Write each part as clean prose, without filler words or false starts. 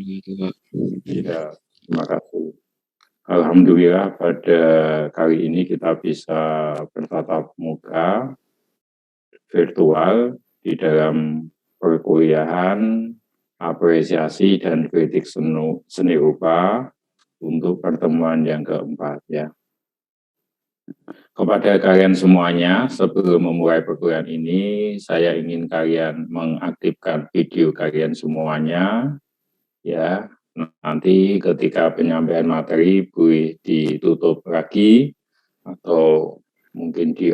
Ya, terima kasih. Alhamdulillah pada kali ini kita bisa bertatap muka virtual di dalam perkuliahan apresiasi dan kritik seni rupa untuk pertemuan yang keempat ya. Kepada kalian semuanya, sebelum memulai perkuliahan ini, saya ingin kalian mengaktifkan video kalian semuanya ya. Nanti ketika penyampaian materi boleh ditutup lagi atau mungkin di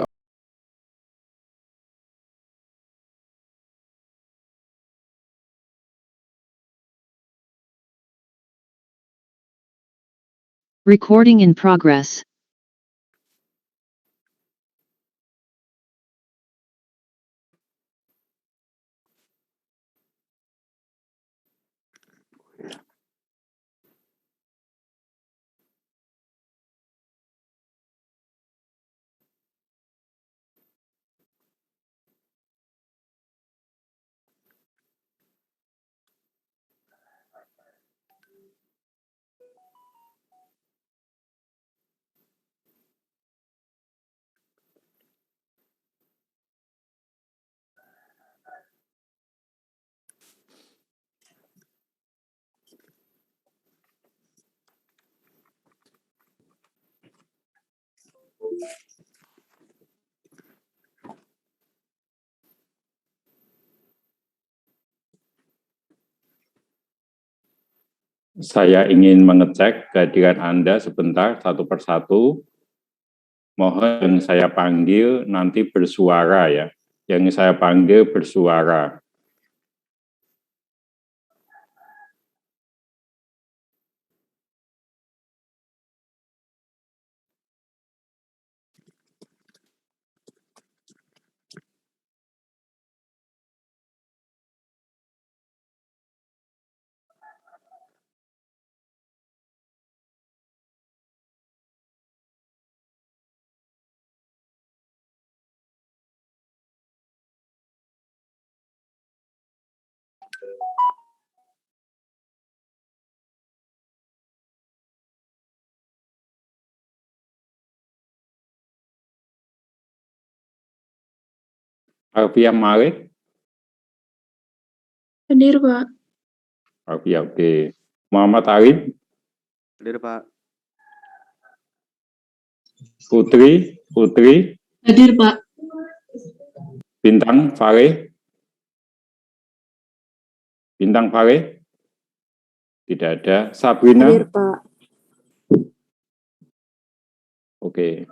Recording in progress. Saya ingin mengecek kehadiran Anda sebentar satu persatu. Mohon yang saya panggil nanti bersuara ya. Yang saya panggil bersuara. Alfiah Malik. Hadir, Pak. Alfiah, oke. Muhammad Arif. Hadir, Pak. Putri. Hadir, Pak. Bintang Fare. Bintang Fare. Tidak ada. Sabrina. Hadir, Pak. Oke.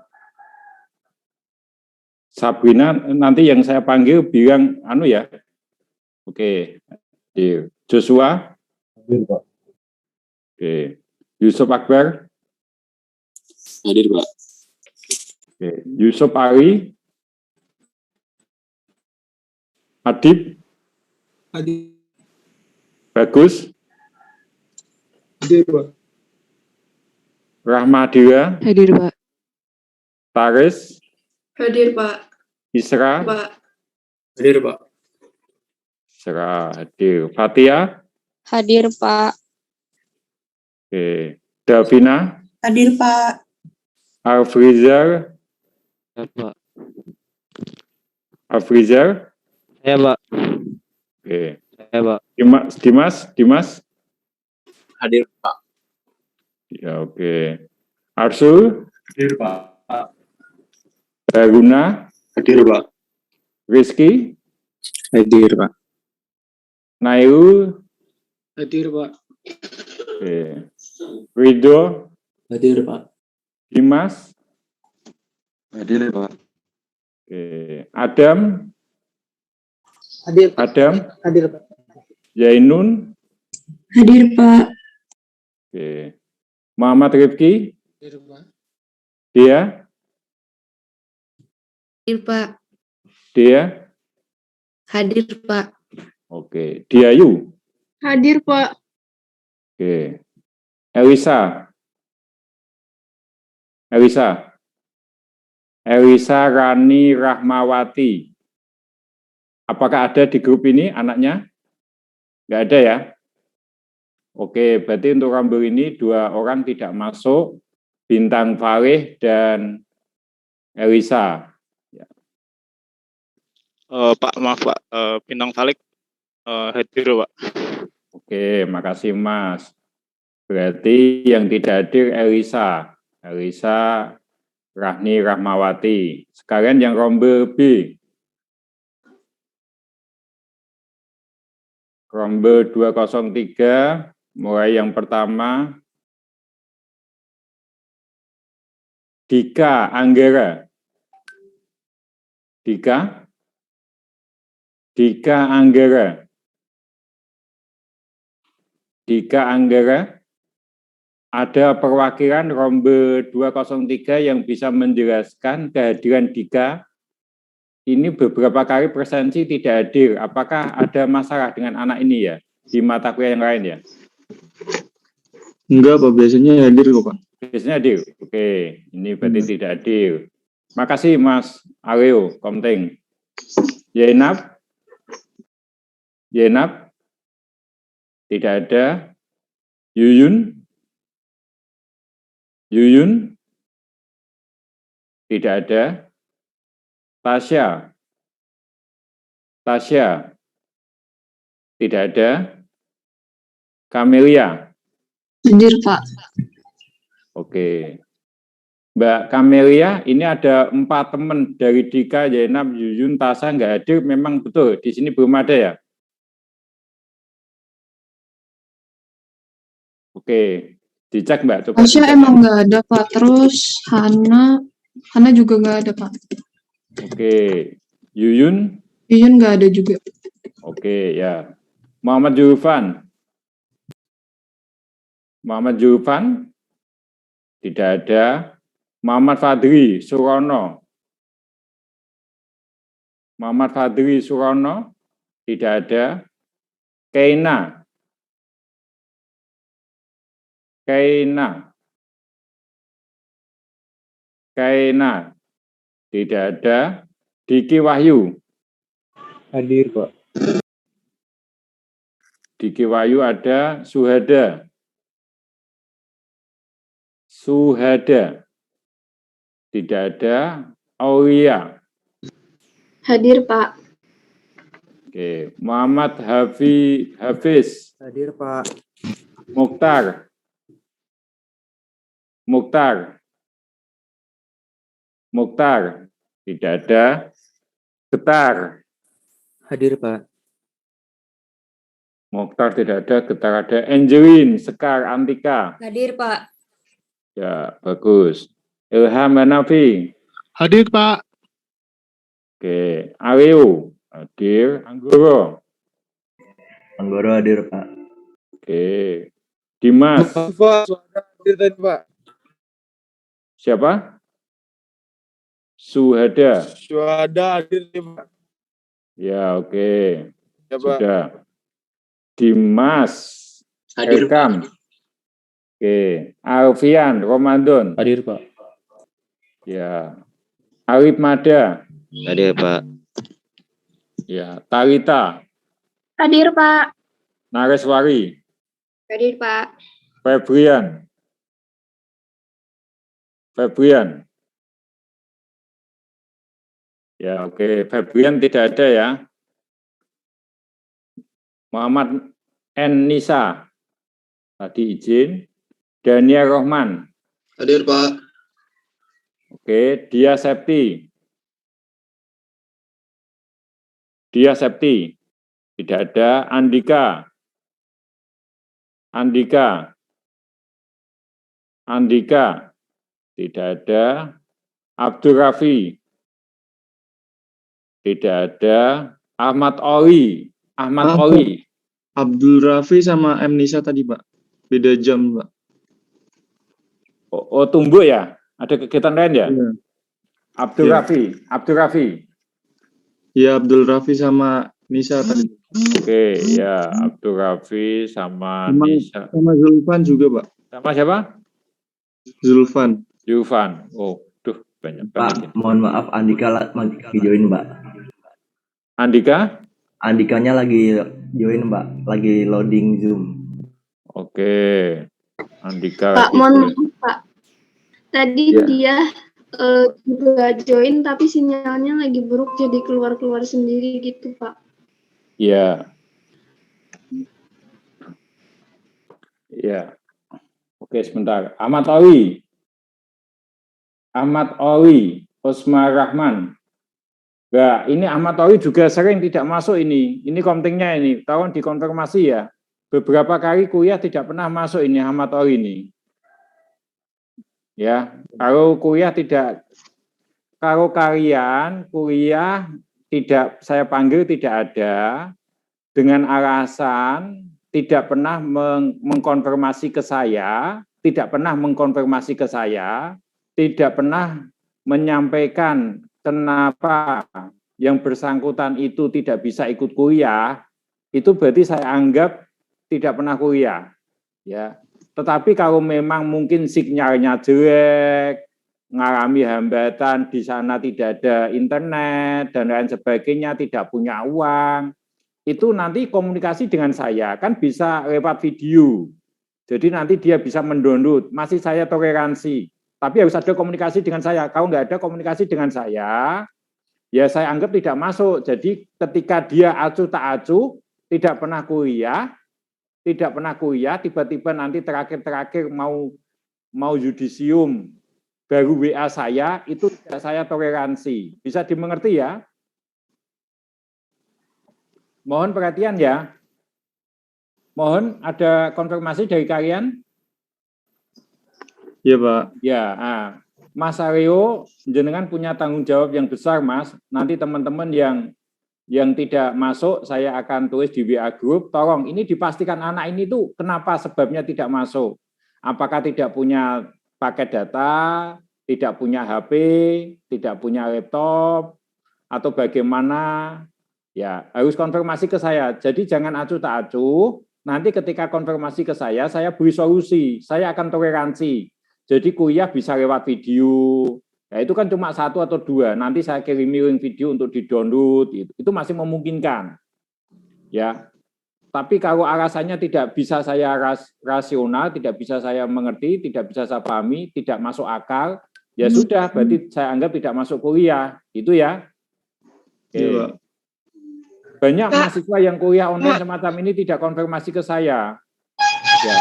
Sabrina, nanti yang saya panggil bilang anu ya. Oke. Joshua. Hadir, Pak. Oke. Yusuf Akbar. Hadir, Pak. Oke. Yusuf Ali. Adib. Hadir. Bagus. Hadir, Pak. Rahmadira. Hadir, Pak. Taris. Hadir, Pak. Isra. Pak. Hadir, Pak. Isra hadir. Fatia. Hadir, Pak. Oke. Davina. Hadir, Pak. Alfrizar. Pak. Alfrizar. Saya, Pak. Oke. Saya, Pak. Dimas. Hadir, Pak. Ya, oke. Arsul. Hadir, Pak. Haruna. Hadir, Pak. Rizky. Hadir, Pak. Nairul. Hadir, Pak. Oke. Ridho. Hadir, Pak. Dimas. Hadir, Pak. Oke. Adam. Hadir. Adam. Hadir, Pak. Zainun. Hadir, Pak. Oke. Muhammad Rifki. Hadir, Pak. Dia. Hadir, Pak. Dia. Hadir, Pak. Oke. Diayu. Hadir, Pak. Oke. Elisa. Elisa Rani Rahmawati. Apakah ada di grup ini anaknya? Nggak ada ya? Oke, berarti untuk rombel ini 2 orang tidak masuk, Bintang Faleh dan Elisa. Pak, maaf Pak, Bintang Falik hadir Pak. Oke, makasih Mas. Berarti yang tidak hadir Elisa. Elisa Rahni Rahmawati. Sekalian yang rombel B. Rombel 203, mulai yang pertama. Dika Anggara. Dika Anggara. Dika Anggara. Ada perwakilan rombel 203 yang bisa menjelaskan kehadiran Dika. Ini beberapa kali presensi tidak hadir. Apakah ada masalah dengan anak ini ya? Di mata kuliah yang lain ya? Enggak, Pak. Biasanya hadir kok, Pak. Biasanya hadir. Oke, ini berarti tidak hadir. Makasih Mas Aryo Komting. Yenap? Tidak ada. Yuyun? Tidak ada. Tasya? Tidak ada. Kamelia? Hadir, Pak. Oke. Mbak Kamelia, ini ada 4 teman dari Dika, Yenap, Yuyun, Tasya nggak hadir, memang betul. Di sini belum ada ya? Oke, dicek Mbak. Coba Tasya dicek. emang nggak ada, Pak. Terus Hana juga nggak ada, Pak. Oke, Yuyun Nggak ada juga. Oke, ya. Muhammad Julfan tidak ada. Muhammad Fadri Surono tidak ada. Keina tidak ada. Diki Wahyu. Hadir, Pak. Diki Wahyu ada. Suhada. Tidak ada. Aulia. Hadir, Pak. Oke, Muhammad Hafiz. Hadir, Pak. Mukhtar. Tidak ada. Getar. Hadir, Pak. Mukhtar tidak ada. Getar ada. Angelin, Sekar, Antika. Hadir, Pak. Ya, bagus. Ilham Hanafi. Hadir Pak. Oke, Aryo. Hadir. Anggoro. Hadir, Pak. Oke. Dimas. Pak, suara hadir tadi, Pak. Siapa? Suhada. Hadir nih, Pak. Ya, oke. Ya, Pak. Sudah. Dimas. Hadir, Welcome. Oke. Alfian Ramadan. Hadir, Pak. Ya. Arif Mada. Hadir, Pak. Ya. Talita. Hadir, Pak. Nareswari. Hadir, Pak. Febrian. Ya, oke. Febrian tidak ada ya. Muhammad N. Nisa. Tadi izin. Dania Rohman. Hadir, Pak. Oke. Dia Septi. Tidak ada. Andika. Tidak ada. Abdul Rafi. Tidak ada. Ahmad Oli. Abdul Rafi sama M. Nisa tadi, Pak. Beda jam, Pak. Oh, Tumbuh ya? Ada kegiatan lain ya? Iya. Abdul Iya. Rafi. Ya, Abdul Rafi sama Nisa tadi. Oke, ya. Abdul Rafi sama Nisa. Sama Zulfan juga, Pak. Sama siapa? Zulfan. Yufan. Oh, banyak banget. Pak, mohon maaf Andika lagi join, Mbak. Andika? Andikanya lagi join, Mbak. Lagi loading Zoom. Oke, Andika Pak, lagi mohon boleh. maaf, Pak. Tadi Ya. dia juga join tapi sinyalnya lagi buruk jadi keluar-keluar sendiri gitu, Pak. Ya. Ya. Oke, sebentar. Ahmad Owi, Osmar Rahman. Nah, ini Ahmad Owi juga sering tidak masuk ini. Ini kontingnya ini. Tolong dikonfirmasi ya. Beberapa kali kuliah tidak pernah masuk ini Ahmad Owi ini. Ya, kalau kuliah tidak, kalau kalian kuliah tidak saya panggil tidak ada dengan alasan tidak pernah mengkonfirmasi ke saya, tidak pernah mengkonfirmasi ke saya, tidak pernah menyampaikan kenapa yang bersangkutan itu tidak bisa ikut kuliah, itu berarti saya anggap tidak pernah kuliah. Ya. Tetapi kalau memang mungkin sinyalnya jelek, mengalami hambatan di sana tidak ada internet dan lain sebagainya, tidak punya uang, itu nanti komunikasi dengan saya kan bisa lewat video. Jadi nanti dia bisa mendownload, masih saya toleransi. Tapi harus ada komunikasi dengan saya. Kalau nggak ada komunikasi dengan saya, ya saya anggap tidak masuk. Jadi ketika dia acuh tak acuh, tidak pernah kuliah, tiba-tiba nanti terakhir mau yudisium, baru WA saya, itu tidak saya toleransi. Bisa dimengerti ya? Mohon perhatian ya. Mohon ada konfirmasi dari kalian? Iya, Pak. Ya, Mas Aryo, jenengan punya tanggung jawab yang besar, Mas. Nanti teman-teman yang tidak masuk, saya akan tulis di WA Group. Tolong, ini dipastikan anak ini tuh kenapa sebabnya tidak masuk. Apakah tidak punya paket data, tidak punya HP, tidak punya laptop, atau bagaimana? Ya, harus konfirmasi ke saya. Jadi jangan acuh tak acuh. Nanti ketika konfirmasi ke saya beri solusi. Saya akan toleransi. Jadi kuliah bisa lewat video. Ya, itu kan cuma 1 atau 2. Nanti saya kirim link video untuk di-download. Itu masih memungkinkan. Ya. Tapi kalau alasannya tidak bisa saya rasional, tidak bisa saya mengerti, tidak bisa saya pahami, tidak masuk akal, ya sudah, berarti saya anggap tidak masuk kuliah. Itu ya. Oke. Iya, Pak. Banyak mahasiswa yang kuliah online semacam ini tidak konfirmasi ke saya. Ya.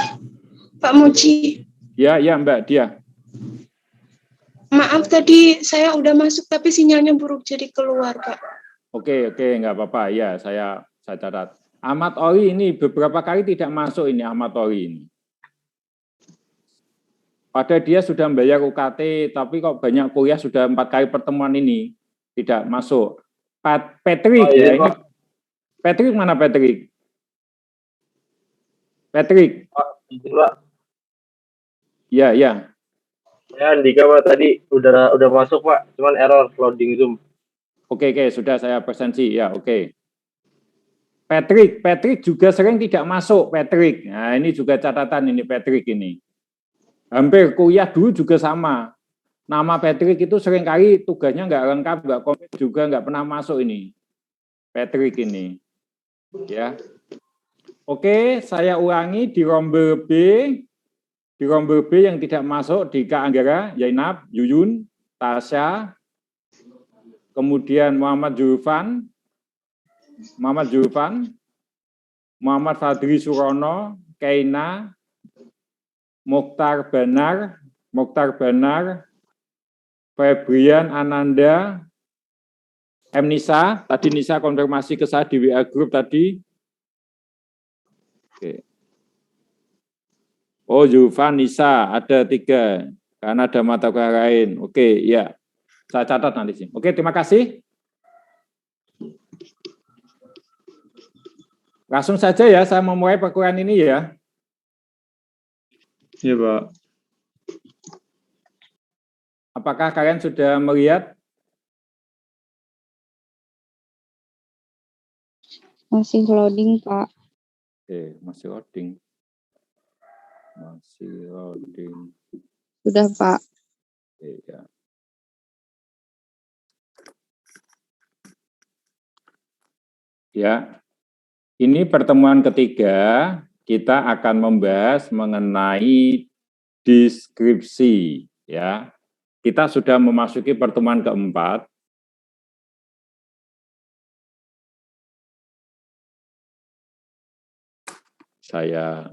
Pak Muji. Ya, Mbak Dia. Maaf tadi saya udah masuk tapi sinyalnya buruk jadi keluar, Pak. Oke, nggak apa-apa. Ya, saya catat. Ahmad Owi ini beberapa kali tidak masuk ini Ahmad Owi ini. Padahal dia sudah membayar UKT, tapi kok banyak kuliah sudah 4 kali pertemuan ini tidak masuk. Patrick, ya ini. Patrick mana Patrick? Patrick. Pak. Ya. Ya, Andika Pak tadi udah masuk Pak, cuman error loading Zoom. Oke, sudah saya presensi ya, oke. Patrick juga sering tidak masuk Patrick. Nah, ini juga catatan ini Patrick ini. Hampir kuliah dulu juga sama. Nama Patrick itu seringkali tugasnya nggak lengkap, nggak komplit juga, nggak pernah masuk ini. Patrick ini. Ya. Oke, saya ulangi di rombel B. Di rombel B yang tidak masuk di Kak Anggara, Yainab, Yuyun, Tasya, kemudian Muhammad Julfan, Muhammad Fadri Surono, Keina, Mokhtar Banar, Febrian Ananda, M. Nisa, tadi Nisa konfirmasi ke saya di WA Group tadi. Oke. Oh, Julfan, Nisa, ada 3, karena ada mata kuliah lain. Oke, ya. Saya catat nanti sih. Oke, terima kasih. Langsung saja ya, saya memulai perkuliahan ini ya. Iya, Pak. Apakah kalian sudah melihat? Masih loading, Pak. Oke, masih loading. Sudah, Pak. Oke, ya. Ya, ini pertemuan ketiga kita akan membahas mengenai deskripsi, ya. Kita sudah memasuki pertemuan keempat. Saya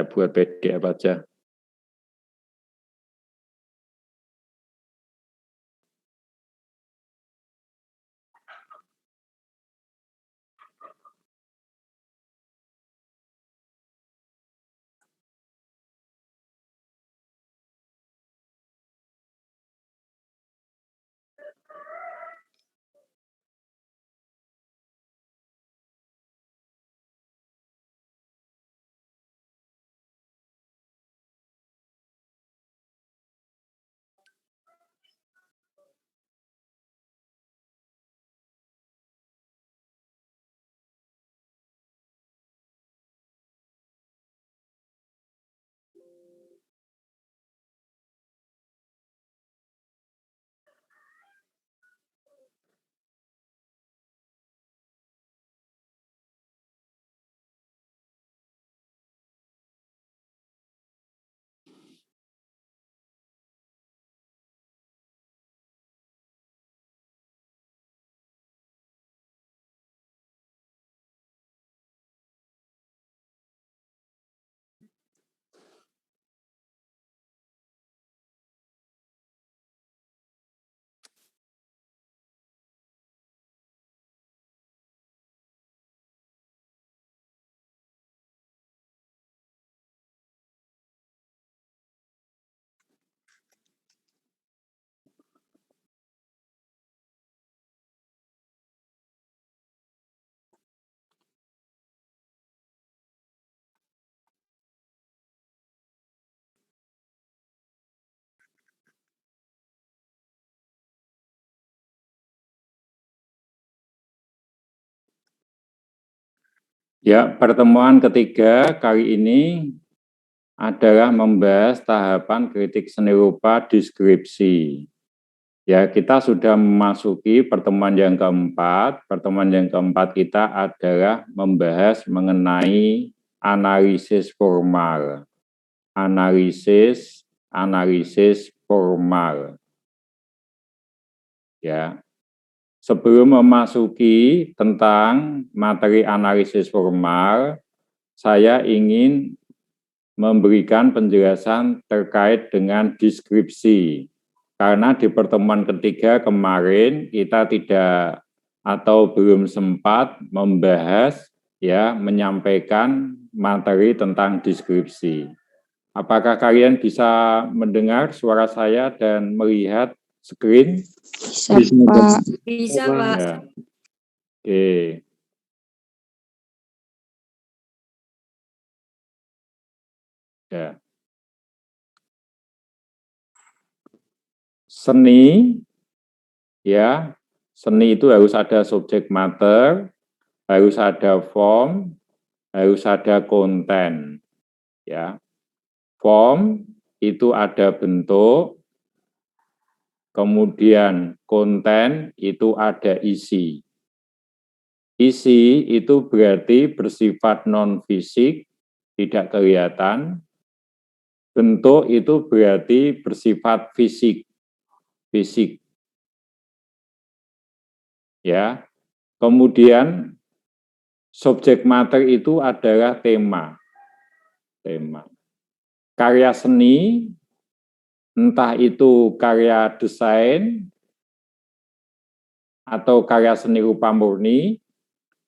buat PDF aja. Ya, pertemuan ketiga kali ini adalah membahas tahapan kritik seni rupa deskripsi. Ya, kita sudah memasuki pertemuan yang keempat. Pertemuan yang keempat kita adalah membahas mengenai analisis formal. Analisis formal. Ya. Sebelum memasuki tentang materi analisis formal, saya ingin memberikan penjelasan terkait dengan deskripsi. Karena di pertemuan ketiga kemarin kita tidak atau belum sempat membahas, ya, menyampaikan materi tentang deskripsi. Apakah kalian bisa mendengar suara saya dan melihat screen? Bisa, Pak. Bisa, Pak. Ya. Oke. Ya. Seni, ya, seni itu harus ada subjek mater, harus ada form, harus ada konten, ya. Form itu ada bentuk, kemudian konten itu ada isi. Isi itu berarti bersifat non-fisik, tidak kelihatan. Bentuk itu berarti bersifat fisik. Ya. Kemudian subjek mater itu adalah tema. Karya seni, entah itu karya desain atau karya seni rupa murni,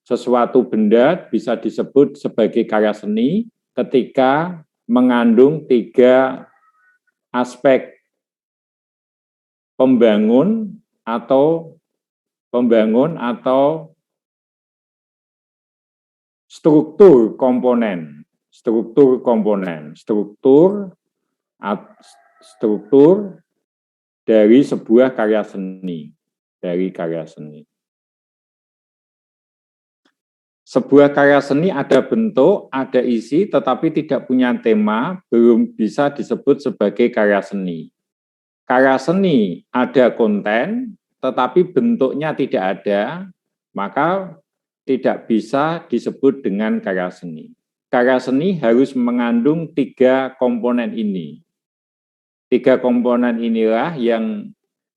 sesuatu benda bisa disebut sebagai karya seni ketika mengandung 3 aspek pembangun atau struktur komponen. Struktur dari sebuah karya seni. Sebuah karya seni ada bentuk, ada isi, tetapi tidak punya tema, belum bisa disebut sebagai karya seni. Karya seni ada konten, tetapi bentuknya tidak ada, maka tidak bisa disebut dengan karya seni. Karya seni harus mengandung 3 komponen ini. 3 komponen inilah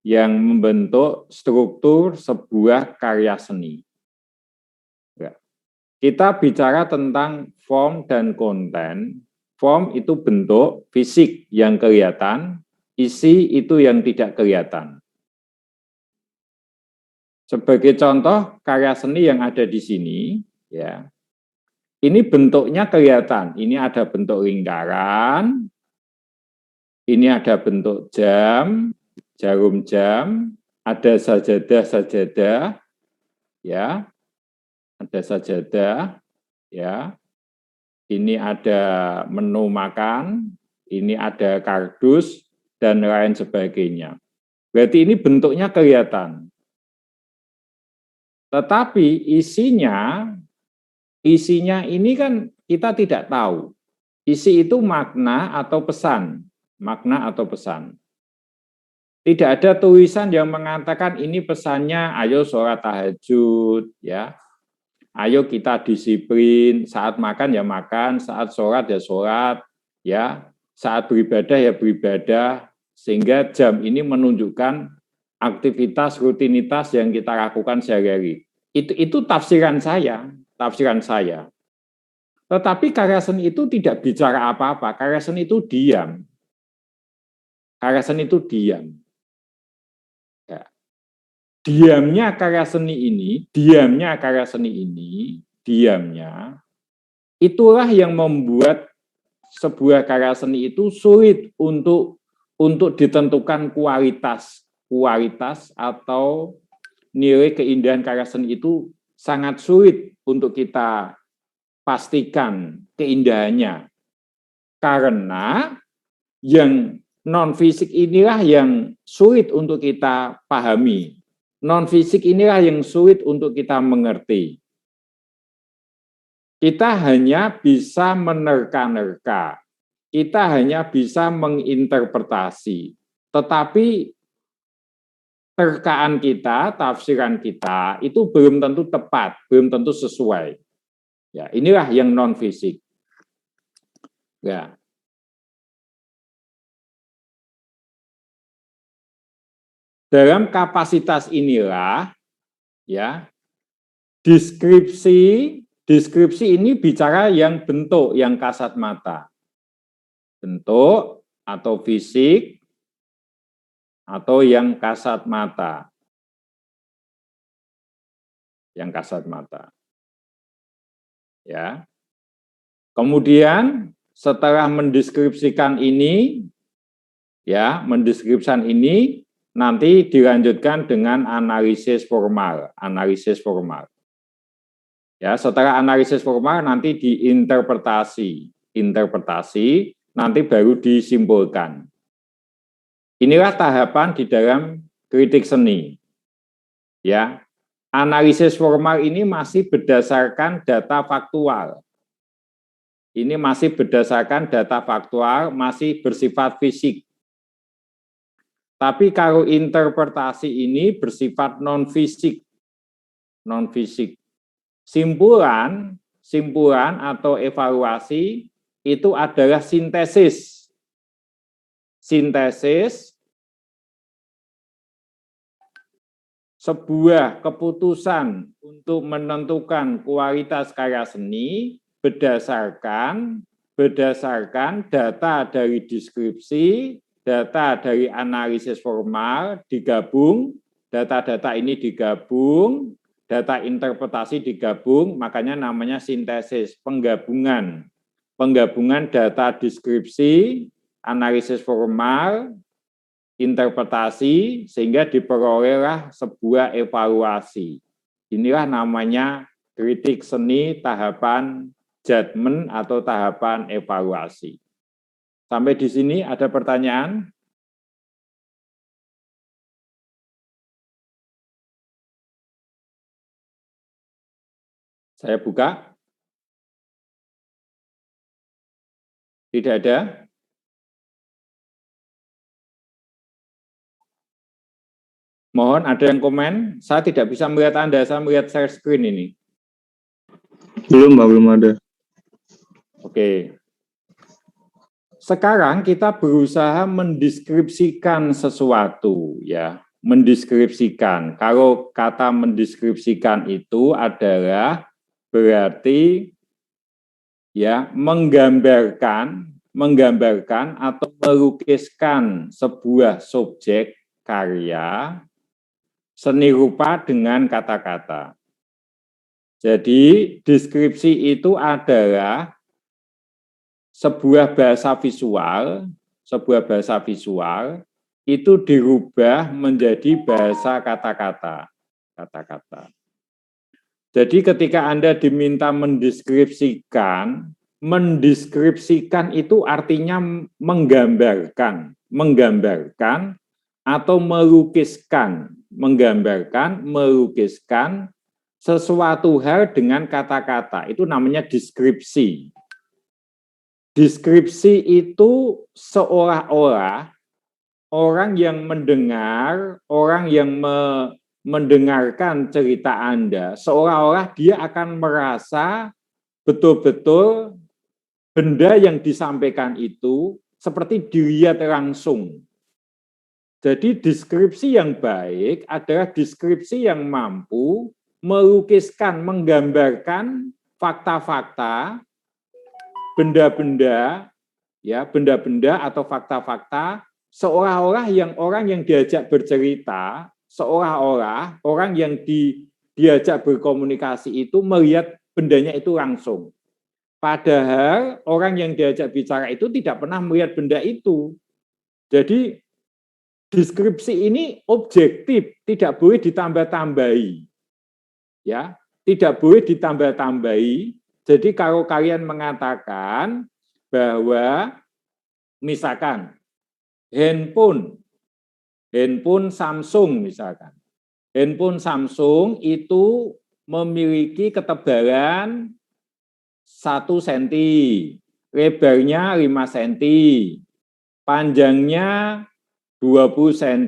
yang membentuk struktur sebuah karya seni. Ya. Kita bicara tentang form dan konten. Form itu bentuk fisik yang kelihatan, isi itu yang tidak kelihatan. Sebagai contoh karya seni yang ada di sini, ya, ini bentuknya kelihatan. Ini ada bentuk lingkaran, ini ada bentuk jam, jarum jam, ada sajadah-sajadah, ya, ada sajadah, ya. Ini ada menu makan, ini ada kardus dan lain sebagainya. Berarti ini bentuknya kelihatan. Tetapi isinya ini kan kita tidak tahu. Isi itu makna atau pesan. Makna atau pesan. Tidak ada tulisan yang mengatakan ini pesannya, ayo sholat tahajud, ya. Ayo kita disiplin, saat makan ya makan, saat sholat ya sholat, ya. Saat beribadah ya beribadah, sehingga jam ini menunjukkan aktivitas rutinitas yang kita lakukan sehari-hari. Itu tafsiran saya. Tetapi karya seni itu tidak bicara apa-apa. Karya seni itu diam. Karya seni itu diam. Ya. Diamnya karya seni ini, itulah yang membuat sebuah karya seni itu sulit untuk ditentukan kualitas atau nilai keindahan karya seni itu sangat sulit untuk kita pastikan keindahannya. Karena yang non-fisik inilah yang sulit untuk kita pahami. Non-fisik inilah yang sulit untuk kita mengerti. Kita hanya bisa menerka-nerka. Kita hanya bisa menginterpretasi. Tetapi terkaan kita, tafsiran kita itu belum tentu tepat, belum tentu sesuai. Ya, inilah yang non-fisik. Ya. Dalam kapasitas inilah, ya, deskripsi ini bicara yang bentuk, yang kasat mata. Bentuk atau fisik, atau yang kasat mata. Yang kasat mata. Ya. Kemudian setelah mendeskripsikan ini, ya, nanti dilanjutkan dengan analisis formal. Ya, setelah analisis formal nanti diinterpretasi. Nanti baru disimpulkan. Inilah tahapan di dalam kritik seni. Ya, analisis formal ini masih berdasarkan data faktual. Masih bersifat fisik. Tapi kalau interpretasi ini bersifat non-fisik. Simpulan atau evaluasi itu adalah sintesis. Sebuah keputusan untuk menentukan kualitas karya seni berdasarkan data dari deskripsi, data dari analisis formal digabung, data-data ini digabung, data interpretasi digabung, makanya namanya sintesis, penggabungan data deskripsi, analisis formal, interpretasi, sehingga diperolehlah sebuah evaluasi. Inilah namanya kritik seni tahapan judgment atau tahapan evaluasi. Sampai di sini ada pertanyaan? Saya buka. Tidak ada? Mohon ada yang komen. Saya tidak bisa melihat Anda, saya melihat share screen ini. Belum, Pak, belum ada. Oke. Sekarang kita berusaha mendeskripsikan sesuatu, ya. Mendeskripsikan. Kalau kata mendeskripsikan itu adalah berarti ya menggambarkan atau melukiskan sebuah subjek karya seni rupa dengan kata-kata. Jadi deskripsi itu adalah sebuah bahasa visual itu dirubah menjadi bahasa kata-kata. Jadi ketika Anda diminta mendeskripsikan itu artinya menggambarkan atau melukiskan sesuatu hal dengan kata-kata. Itu namanya deskripsi. Deskripsi itu seolah-olah orang yang mendengarkan cerita Anda, seolah-olah dia akan merasa betul-betul benda yang disampaikan itu seperti dilihat langsung. Jadi deskripsi yang baik adalah deskripsi yang mampu melukiskan, menggambarkan fakta-fakta, benda-benda atau fakta-fakta seolah-olah orang yang diajak bercerita, seolah-olah orang yang diajak berkomunikasi itu melihat bendanya itu langsung. Padahal orang yang diajak bicara itu tidak pernah melihat benda itu. Jadi deskripsi ini objektif, tidak boleh ditambah-tambahi. Ya, tidak boleh ditambah-tambahi. Jadi kalau kalian mengatakan bahwa misalkan handphone Samsung misalkan. Handphone Samsung itu memiliki ketebalan 1 cm, lebarnya 5 cm, panjangnya 20 cm.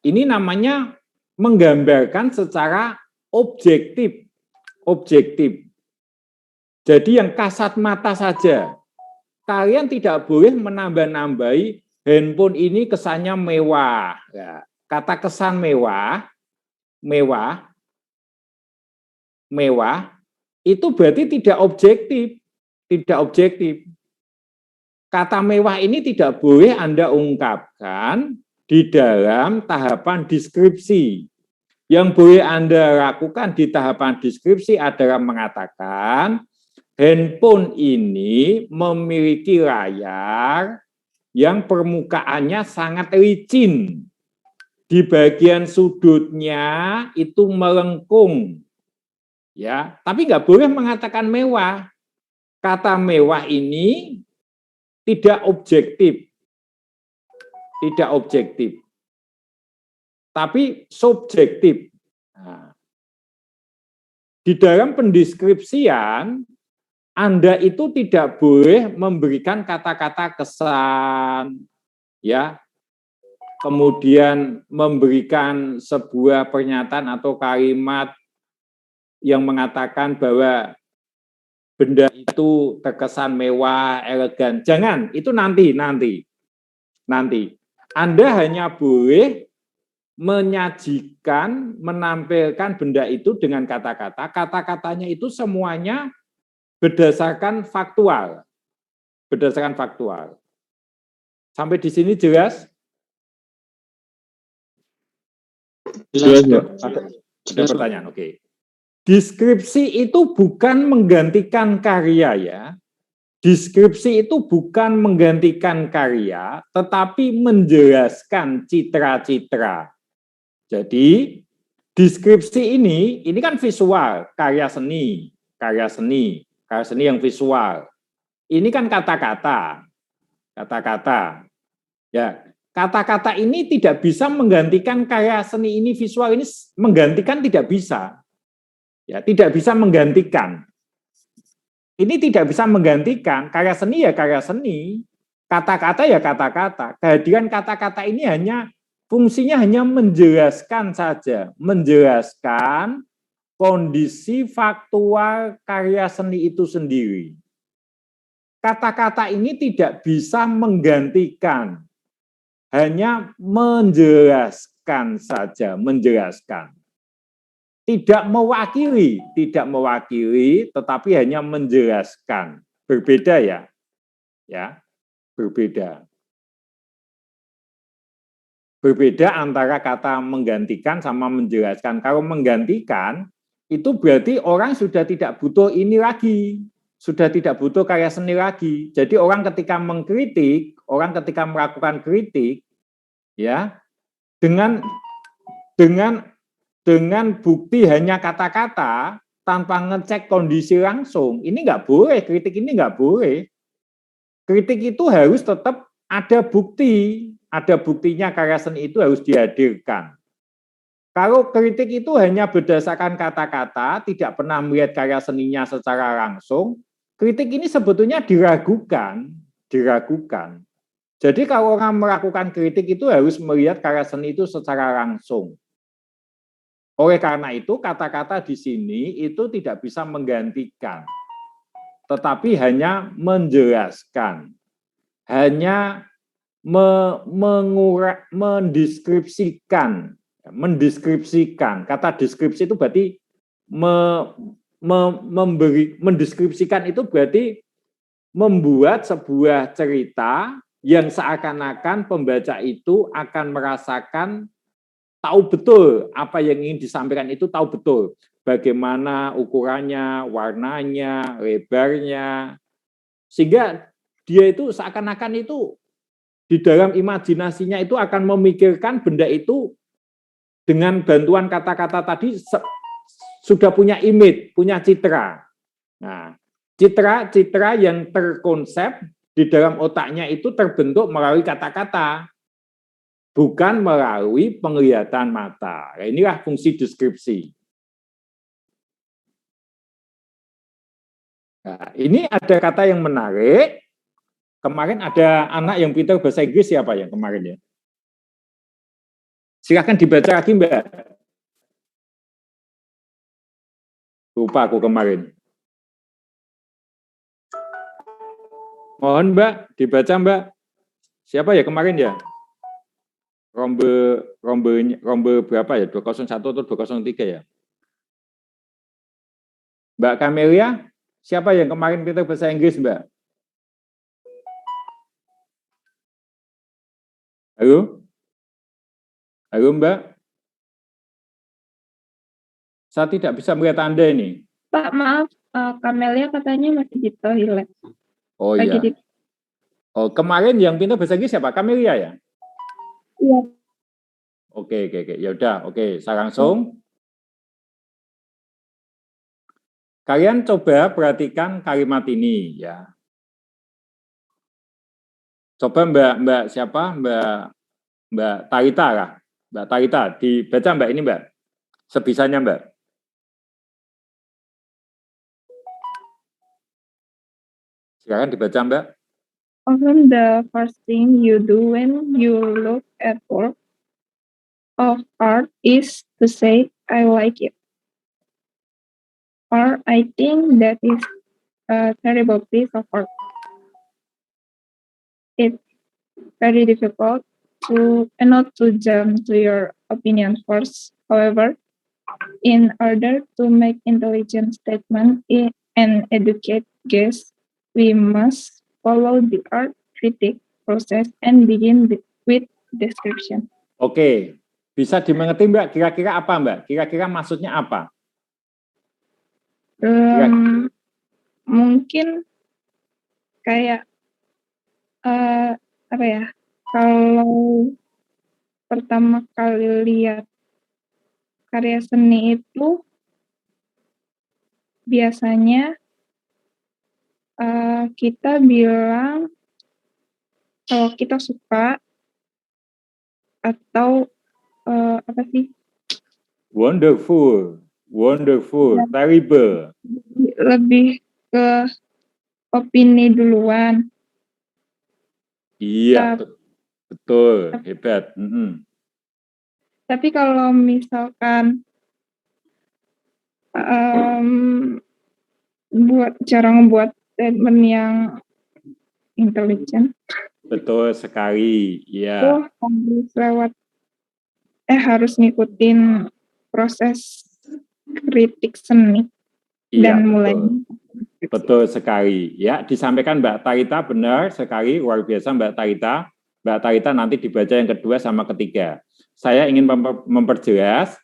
Ini namanya menggambarkan secara objektif. Jadi yang kasat mata saja. Kalian tidak boleh menambah-nambahi handphone ini kesannya mewah. Ya, kata kesan mewah itu berarti tidak objektif. Kata mewah ini tidak boleh Anda ungkapkan di dalam tahapan deskripsi. Yang boleh Anda lakukan di tahapan deskripsi adalah mengatakan handphone ini memiliki layar yang permukaannya sangat licin. Di bagian sudutnya itu melengkung. Ya, tapi nggak boleh mengatakan mewah. Kata mewah ini tidak objektif. Tapi subjektif. Nah, di dalam pendeskripsian Anda itu tidak boleh memberikan kata-kata kesan, ya, kemudian memberikan sebuah pernyataan atau kalimat yang mengatakan bahwa benda itu terkesan mewah, elegan. Jangan, itu nanti. Anda hanya boleh menyajikan, menampilkan benda itu dengan kata-kata. Kata-katanya itu semuanya berdasarkan faktual. Sampai di sini jelas? Jelas, Pak. Ada pertanyaan, oke. Deskripsi itu bukan menggantikan karya ya. Deskripsi itu bukan menggantikan karya, tetapi menjelaskan citra-citra. Jadi, deskripsi ini kan visual, karya seni yang visual. Ini kan kata-kata. Ya, kata-kata ini tidak bisa menggantikan karya seni ini visual ini, menggantikan tidak bisa. Ya, tidak bisa menggantikan. Ini tidak bisa menggantikan karya seni ya karya seni. Kata-kata ya kata-kata. Kehadiran kata-kata ini fungsinya hanya menjelaskan saja, menjelaskan kondisi faktual karya seni itu sendiri. Kata-kata ini tidak bisa menggantikan, hanya menjelaskan saja, menjelaskan. Tidak mewakili, tetapi hanya menjelaskan. Berbeda ya, berbeda. Berbeda antara kata menggantikan sama menjelaskan. Kalau menggantikan, itu berarti orang sudah tidak butuh ini lagi, sudah tidak butuh karya seni lagi. Jadi orang ketika mengkritik, orang ketika melakukan kritik, ya, dengan bukti hanya kata-kata tanpa ngecek kondisi langsung, ini nggak boleh, kritik ini nggak boleh. Kritik itu harus tetap ada buktinya karya seni itu harus dihadirkan. Kalau kritik itu hanya berdasarkan kata-kata, tidak pernah melihat karya seninya secara langsung, kritik ini sebetulnya diragukan. Jadi kalau orang melakukan kritik itu harus melihat karya seni itu secara langsung. Oleh karena itu, kata-kata di sini itu tidak bisa menggantikan, tetapi hanya menjelaskan, hanya mendeskripsikan. Kata deskripsi itu berarti mendeskripsikan itu berarti membuat sebuah cerita yang seakan-akan pembaca itu akan merasakan, tahu betul apa yang ingin disampaikan itu, tahu betul bagaimana ukurannya, warnanya, lebarnya, sehingga dia itu seakan-akan itu di dalam imajinasinya itu akan memikirkan benda itu dengan bantuan kata-kata tadi sudah punya image, punya citra. Nah, citra yang terkonsep di dalam otaknya itu terbentuk melalui kata-kata, bukan melalui penglihatan mata. Nah, inilah fungsi deskripsi. Nah, ini ada kata yang menarik. Kemarin ada anak yang pintar bahasa Inggris, siapa yang kemarin ya? Silakan dibaca lagi, Mbak. Lupa aku kemarin. Mohon Mbak, dibaca Mbak. Siapa ya kemarin ya? Rombe berapa ya? 201 atau 203 ya? Mbak Camelia, siapa yang kemarin pintar bahasa Inggris, Mbak? Halo? Halo, Mbak? Saya tidak bisa melihat Anda ini. Pak, maaf, Kamelia katanya masih di toilet. Oh iya. Oh, kemarin yang pintar bahasa Inggris siapa? Camelia ya? Iya. Oke. Ya udah, oke. Saya langsung. Kalian coba perhatikan kalimat ini ya. Coba Mbak siapa? Mbak Tarita lah. Mbak Tarita, dibaca Mbak ini Mbak. Sebisanya Mbak. Silakan dibaca Mbak. Often the first thing you do when you look at work of art is to say, I like it. Or I think that is a terrible piece of art. It's very difficult to not to jump to your opinion first. However, in order to make intelligent statement and educate guests, we must follow the art critic process and begin with description. Oke, bisa dimengerti Mbak, kira-kira apa Mbak? Kira-kira maksudnya apa? Mungkin kayak apa ya? Kalau pertama kali lihat karya seni itu biasanya kita bilang kalau kita suka atau apa sih? Wonderful, terrible. Lebih ke opini duluan. Iya, betul, hebat. Tapi kalau misalkan Buat cara ngebuat statement yang intelijen Betul sekali, ya. itu harus ngikutin proses kritik seni Iya, dan mulai. betul sekali. Ya, disampaikan Mbak Tarita benar sekali, luar biasa Mbak Tarita. Mbak Tarita nanti dibaca yang kedua sama ketiga. Saya ingin memperjelas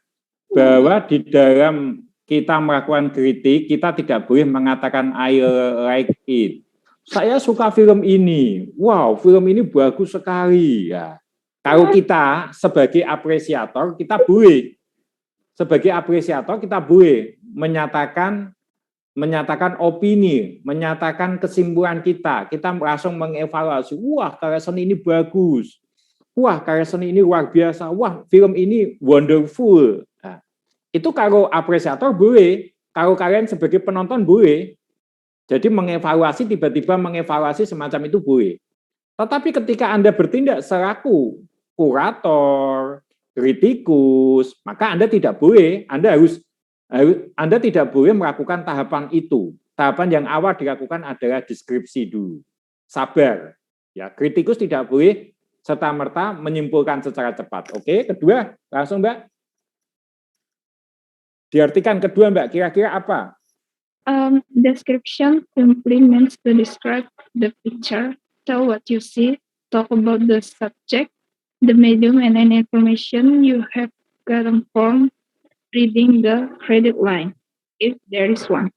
bahwa di dalam kita melakukan kritik, kita tidak boleh mengatakan I like it. Saya suka film ini. Wow, film ini bagus sekali. Ya. Kalau kita sebagai apresiator, kita boleh. Sebagai apresiator, kita boleh menyatakan opini, menyatakan kesimpulan kita. Kita langsung mengevaluasi, wah karya seni ini bagus. Wah karya seni ini luar biasa. Wah film ini wonderful. Nah, itu kalau apresiator boleh. Kalau kalian sebagai penonton boleh. Jadi mengevaluasi, tiba-tiba mengevaluasi semacam itu boleh. Tetapi ketika Anda bertindak selaku kurator, kritikus, maka Anda tidak boleh. Anda tidak boleh melakukan tahapan itu. Tahapan yang awal dilakukan adalah deskripsi dulu. Sabar. Ya, kritikus tidak boleh serta-merta menyimpulkan secara cepat. Oke, kedua, langsung Mbak. Diartikan kedua Mbak, kira-kira apa? Description simply means to describe the picture, tell what you see, talk about the subject, the medium, and any information you have gotten from reading the credit line, if there is one.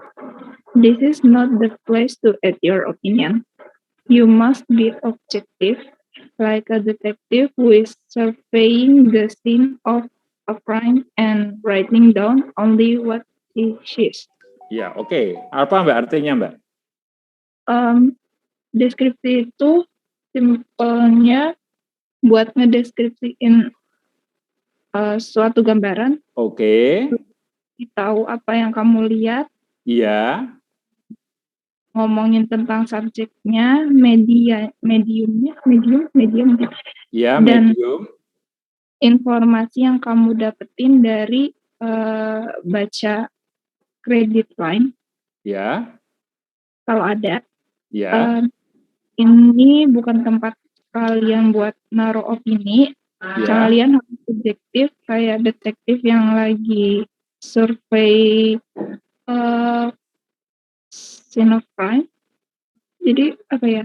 This is not the place to add your opinion. You must be objective, like a detective who is surveying the scene of a crime and writing down only what he sees. Ya, oke. Apa Mbak artinya Mbak? Deskripsi itu simpelnya buat ngedeskripsiin suatu gambaran. Oke. Tahu apa yang kamu lihat. Iya. Ngomongin tentang subjeknya, mediumnya. Iya, dan medium. Informasi yang kamu dapetin dari baca credit line. Ya. Kalau ada. Ya. Ini bukan tempat kalian buat naruh opini. Ya. Kalian harus objektif kayak detektif yang lagi survei scene of crime. Jadi apa ya?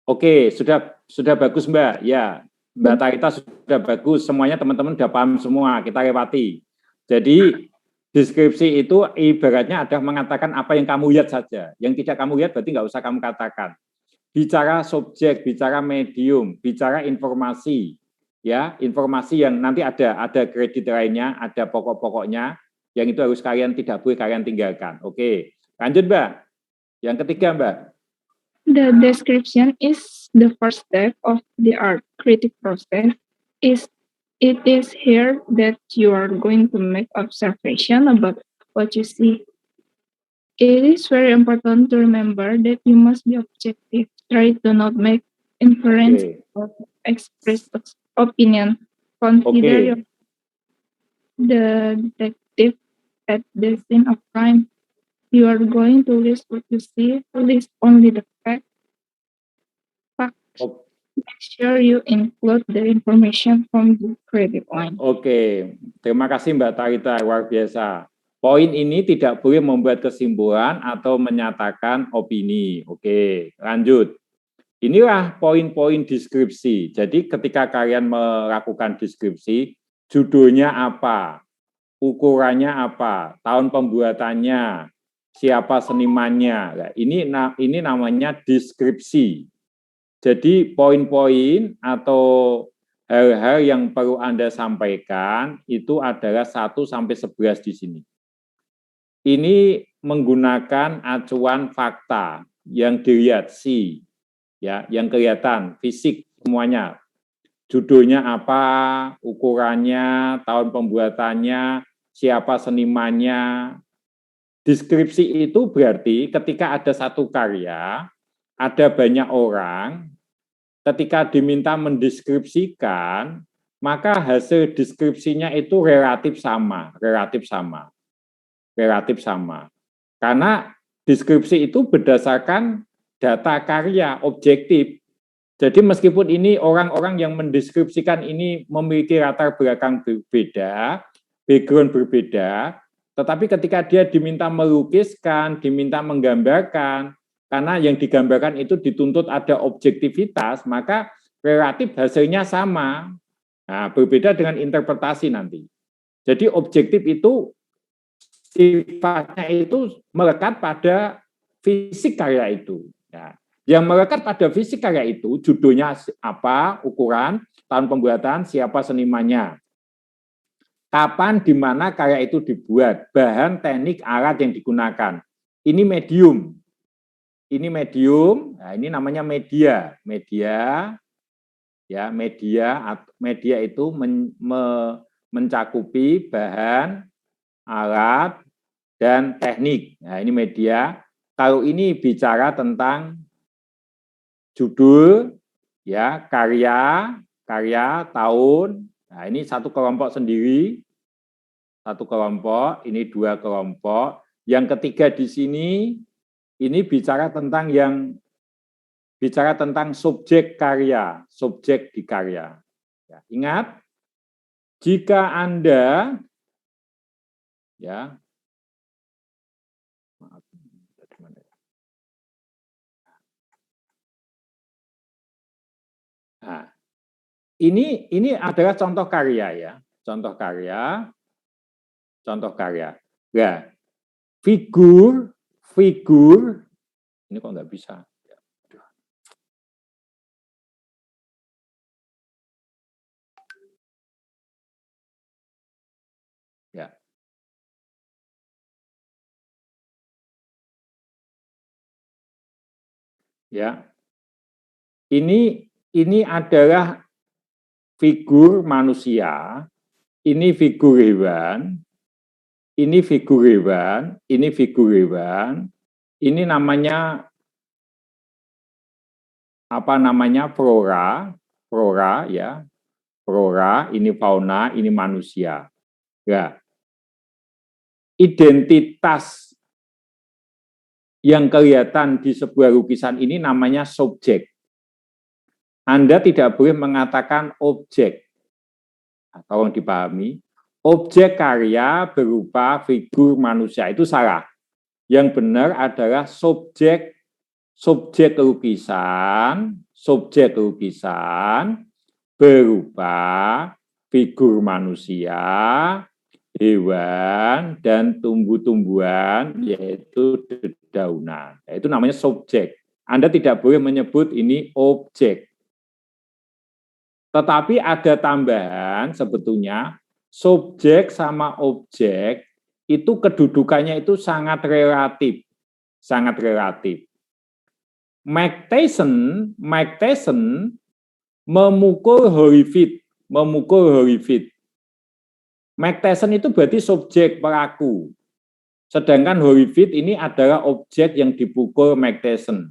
Oke, sudah bagus Mbak. Ya, Mbak Tarita sudah bagus. Semuanya teman-teman sudah paham semua. Kita lewati. Jadi deskripsi itu ibaratnya adalah mengatakan apa yang kamu lihat saja. Yang tidak kamu lihat berarti nggak usah kamu katakan. Bicara subjek, bicara medium, bicara informasi. Ya, informasi yang nanti ada kredit lainnya, ada pokok-pokoknya, yang itu harus kalian tidak boleh kalian tinggalkan. Oke, lanjut Mbak. Yang ketiga Mbak. The description is the first step of the art critic process. It is here that you are going to make observation about what you see. It is very important to remember that you must be objective. Try to not make inference or express opinion. Consider the detective at the scene of crime. You are going to list what you see, list only the facts. Make sure you include the information from the credit line. Oke, terima kasih Mbak Tarita, luar biasa. Poin ini tidak boleh membuat kesimpulan atau menyatakan opini. Oke, lanjut. Inilah poin-poin deskripsi. Jadi ketika kalian melakukan deskripsi, judulnya apa, ukurannya apa, tahun pembuatannya, siapa senimannya. Nah, ini namanya deskripsi. Jadi poin-poin atau hal-hal yang perlu Anda sampaikan itu adalah 1-11 di sini. Ini menggunakan acuan fakta yang dilihat ya, yang kelihatan fisik semuanya. Judulnya apa, ukurannya, tahun pembuatannya, siapa senimannya. Deskripsi itu berarti ketika ada satu karya, ada banyak orang, ketika diminta mendeskripsikan, maka hasil deskripsinya itu relatif sama. Relatif sama. Karena deskripsi itu berdasarkan data karya objektif. Jadi meskipun ini orang-orang yang mendeskripsikan ini memiliki latar belakang berbeda, background berbeda, tetapi ketika dia diminta melukiskan, diminta menggambarkan, karena yang digambarkan itu dituntut ada objektivitas, maka relatif hasilnya sama. Nah, berbeda dengan interpretasi nanti. Jadi objektif itu sifatnya itu melekat pada fisik karya itu. Ya. Yang melekat pada fisik karya itu, judulnya apa, ukuran, tahun pembuatan, siapa senimannya. Kapan, di mana karya itu dibuat, bahan, teknik, alat yang digunakan. Ini medium. Ini medium, nah ini namanya media. Media, ya media itu mencakupi bahan, alat, dan teknik. Nah ini media. Kalau ini bicara tentang judul, ya karya, tahun. Nah ini satu kelompok sendiri. Satu kelompok, ini dua kelompok. Yang ketiga di sini, ini bicara tentang subjek karya, subjek di karya. Ya, ingat, jika Anda, ya, maaf, nah, ini adalah contoh karya ya, contoh karya. Ya, figur ini kok nggak bisa. Ya. Ya. Ini adalah figur manusia, ini figur hewan, ini figur hewan, ini figur hewan. Ini namanya apa namanya? Flora ya. Flora, ini fauna, ini manusia. Ya. Identitas yang kelihatan di sebuah lukisan ini namanya subjek. Anda tidak boleh mengatakan objek. Nah, tolong dipahami. Objek karya berupa figur manusia itu salah. Yang benar adalah subjek lukisan berupa figur manusia, hewan, dan tumbuh-tumbuhan, yaitu dedaunan. Itu namanya subjek. Anda tidak boleh menyebut ini objek. Tetapi ada tambahan sebetulnya, subjek sama objek itu kedudukannya itu sangat relatif. Mike Tyson memukul Holyfield. Mike Tyson itu berarti subjek pelaku. Sedangkan Holyfield ini adalah objek yang dipukul Mike Tyson.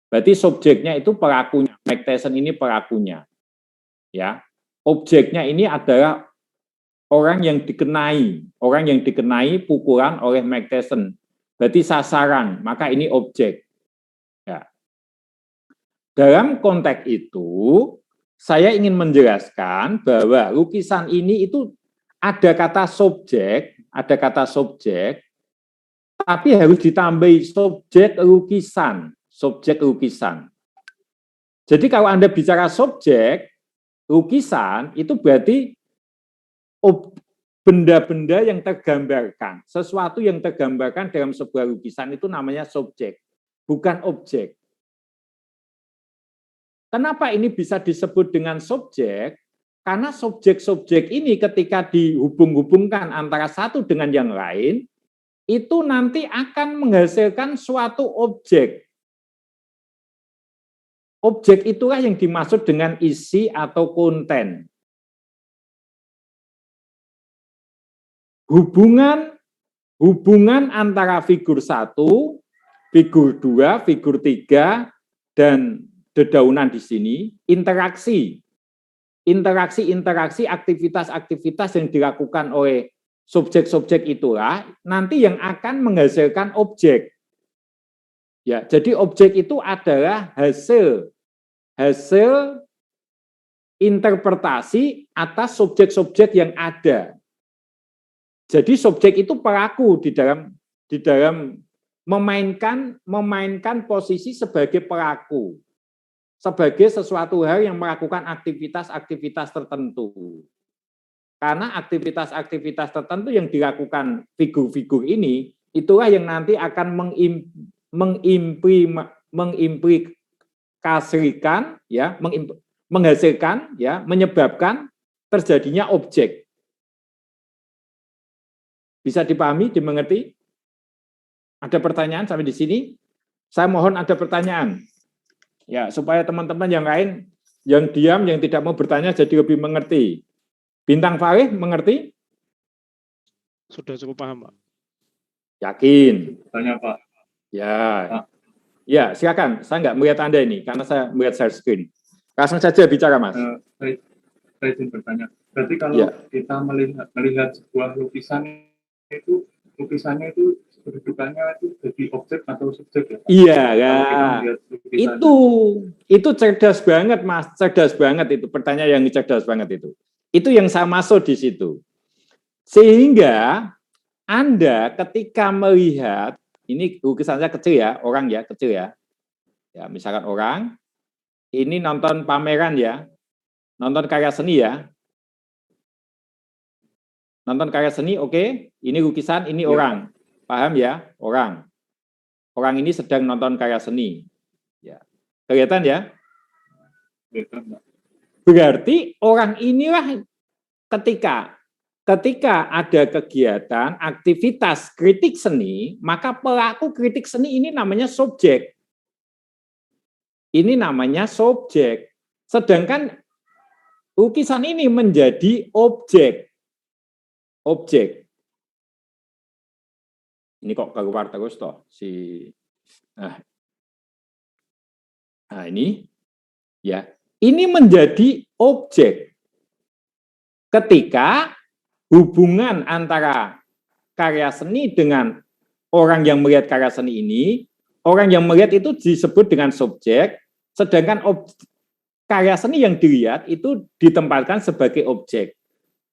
Berarti subjeknya itu pelakunya. Mike Tyson ini pelakunya. Ya. Objeknya ini adalah orang yang dikenai pukulan oleh Mike Tyson. Berarti sasaran, maka ini objek. Ya. Dalam konteks itu, saya ingin menjelaskan bahwa lukisan ini itu ada kata subjek, tapi harus ditambahi subjek lukisan. Jadi kalau Anda bicara subjek lukisan, itu berarti benda-benda yang tergambarkan, sesuatu yang tergambarkan dalam sebuah lukisan itu namanya subjek, bukan objek. Kenapa ini bisa disebut dengan subjek? Karena subjek-subjek ini ketika dihubung-hubungkan antara satu dengan yang lain, itu nanti akan menghasilkan suatu objek. Objek itulah yang dimaksud dengan isi atau konten. Hubungan antara figur 1, figur 2, figur 3, dan dedaunan di sini, interaksi, aktivitas-aktivitas yang dilakukan oleh subjek-subjek itulah nanti yang akan menghasilkan objek. Ya, jadi objek itu adalah hasil interpretasi atas subjek-subjek yang ada. Jadi subjek itu pelaku di dalam memainkan posisi sebagai pelaku, sebagai sesuatu hal yang melakukan aktivitas-aktivitas tertentu. Karena aktivitas-aktivitas tertentu yang dilakukan figur-figur ini, itulah yang nanti akan mengimplikasikan, ya, menghasilkan, ya, menyebabkan terjadinya objek. Bisa dipahami, dimengerti? Ada pertanyaan sampai di sini? Saya mohon ada pertanyaan. Ya, supaya teman-teman yang lain yang diam, yang tidak mau bertanya jadi lebih mengerti. Bintang Farid mengerti? Sudah cukup paham, Pak. Yakin? Tanya Pak. Ya. Pak. Ya, silakan. Saya nggak melihat Anda ini karena saya melihat share screen. Langsung saja bicara, Mas. Saya izin bertanya. Berarti kalau Ya. kita melihat sebuah lukisan itu, lukisannya itu kedudukannya itu jadi objek atau subjek ya? Iya, Kalau ya. kita melihat lukisan Itu cerdas banget, Mas. Cerdas banget itu. Pertanyaan yang cerdas banget itu. Itu yang saya masuk di situ. Sehingga Anda ketika melihat, ini lukisannya kecil ya, orang ya, kecil ya. Ya, misalkan orang, ini nonton pameran ya, nonton karya seni ya. Nonton karya seni, oke. Ini lukisan, ini orang. Paham ya? Orang. Orang ini sedang nonton karya seni. Ya. Kelihatan ya? Berarti orang inilah ketika ada kegiatan, aktivitas kritik seni, maka pelaku kritik seni ini namanya subjek. Ini namanya subjek. Sedangkan lukisan ini menjadi objek. Objek. Ini kok keluar terus toh si. Nah ini ya. Ini menjadi objek. Ketika hubungan antara karya seni dengan orang yang melihat karya seni ini, orang yang melihat itu disebut dengan subjek, sedangkan karya seni yang dilihat itu ditempatkan sebagai objek.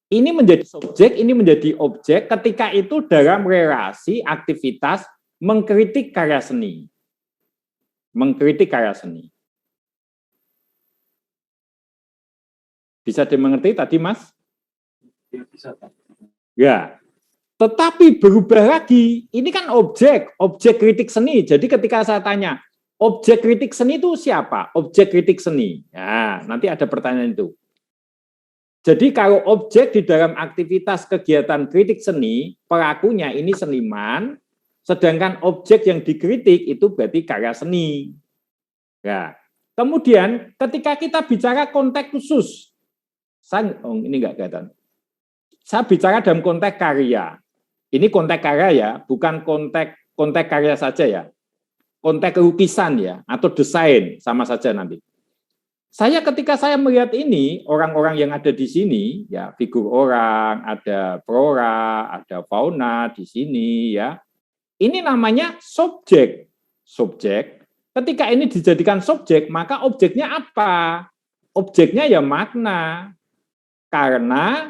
Ini menjadi subjek, ini menjadi objek ketika itu dalam relasi aktivitas mengkritik karya seni. Mengkritik karya seni. Bisa dimengerti tadi, Mas? Ya, bisa, Pak. Ya. Tetapi berubah lagi. Ini kan objek kritik seni. Jadi ketika saya tanya, objek kritik seni itu siapa? Objek kritik seni. Ya, nanti ada pertanyaan itu. Jadi kalau objek di dalam aktivitas kegiatan kritik seni, pelakunya ini seniman, sedangkan objek yang dikritik itu berarti karya seni. Ya. Kemudian ketika kita bicara konteks khusus, ini enggak kelihatan. Saya bicara dalam konteks karya. Ini konteks karya ya, bukan konteks karya saja ya. Konteks lukisan ya, atau desain sama saja nanti. Ketika saya melihat ini, orang-orang yang ada di sini, ya figur orang, ada flora, ada fauna di sini ya. Ini namanya subjek. Subjek. Ketika ini dijadikan subjek, maka objeknya apa? Objeknya ya makna. Karena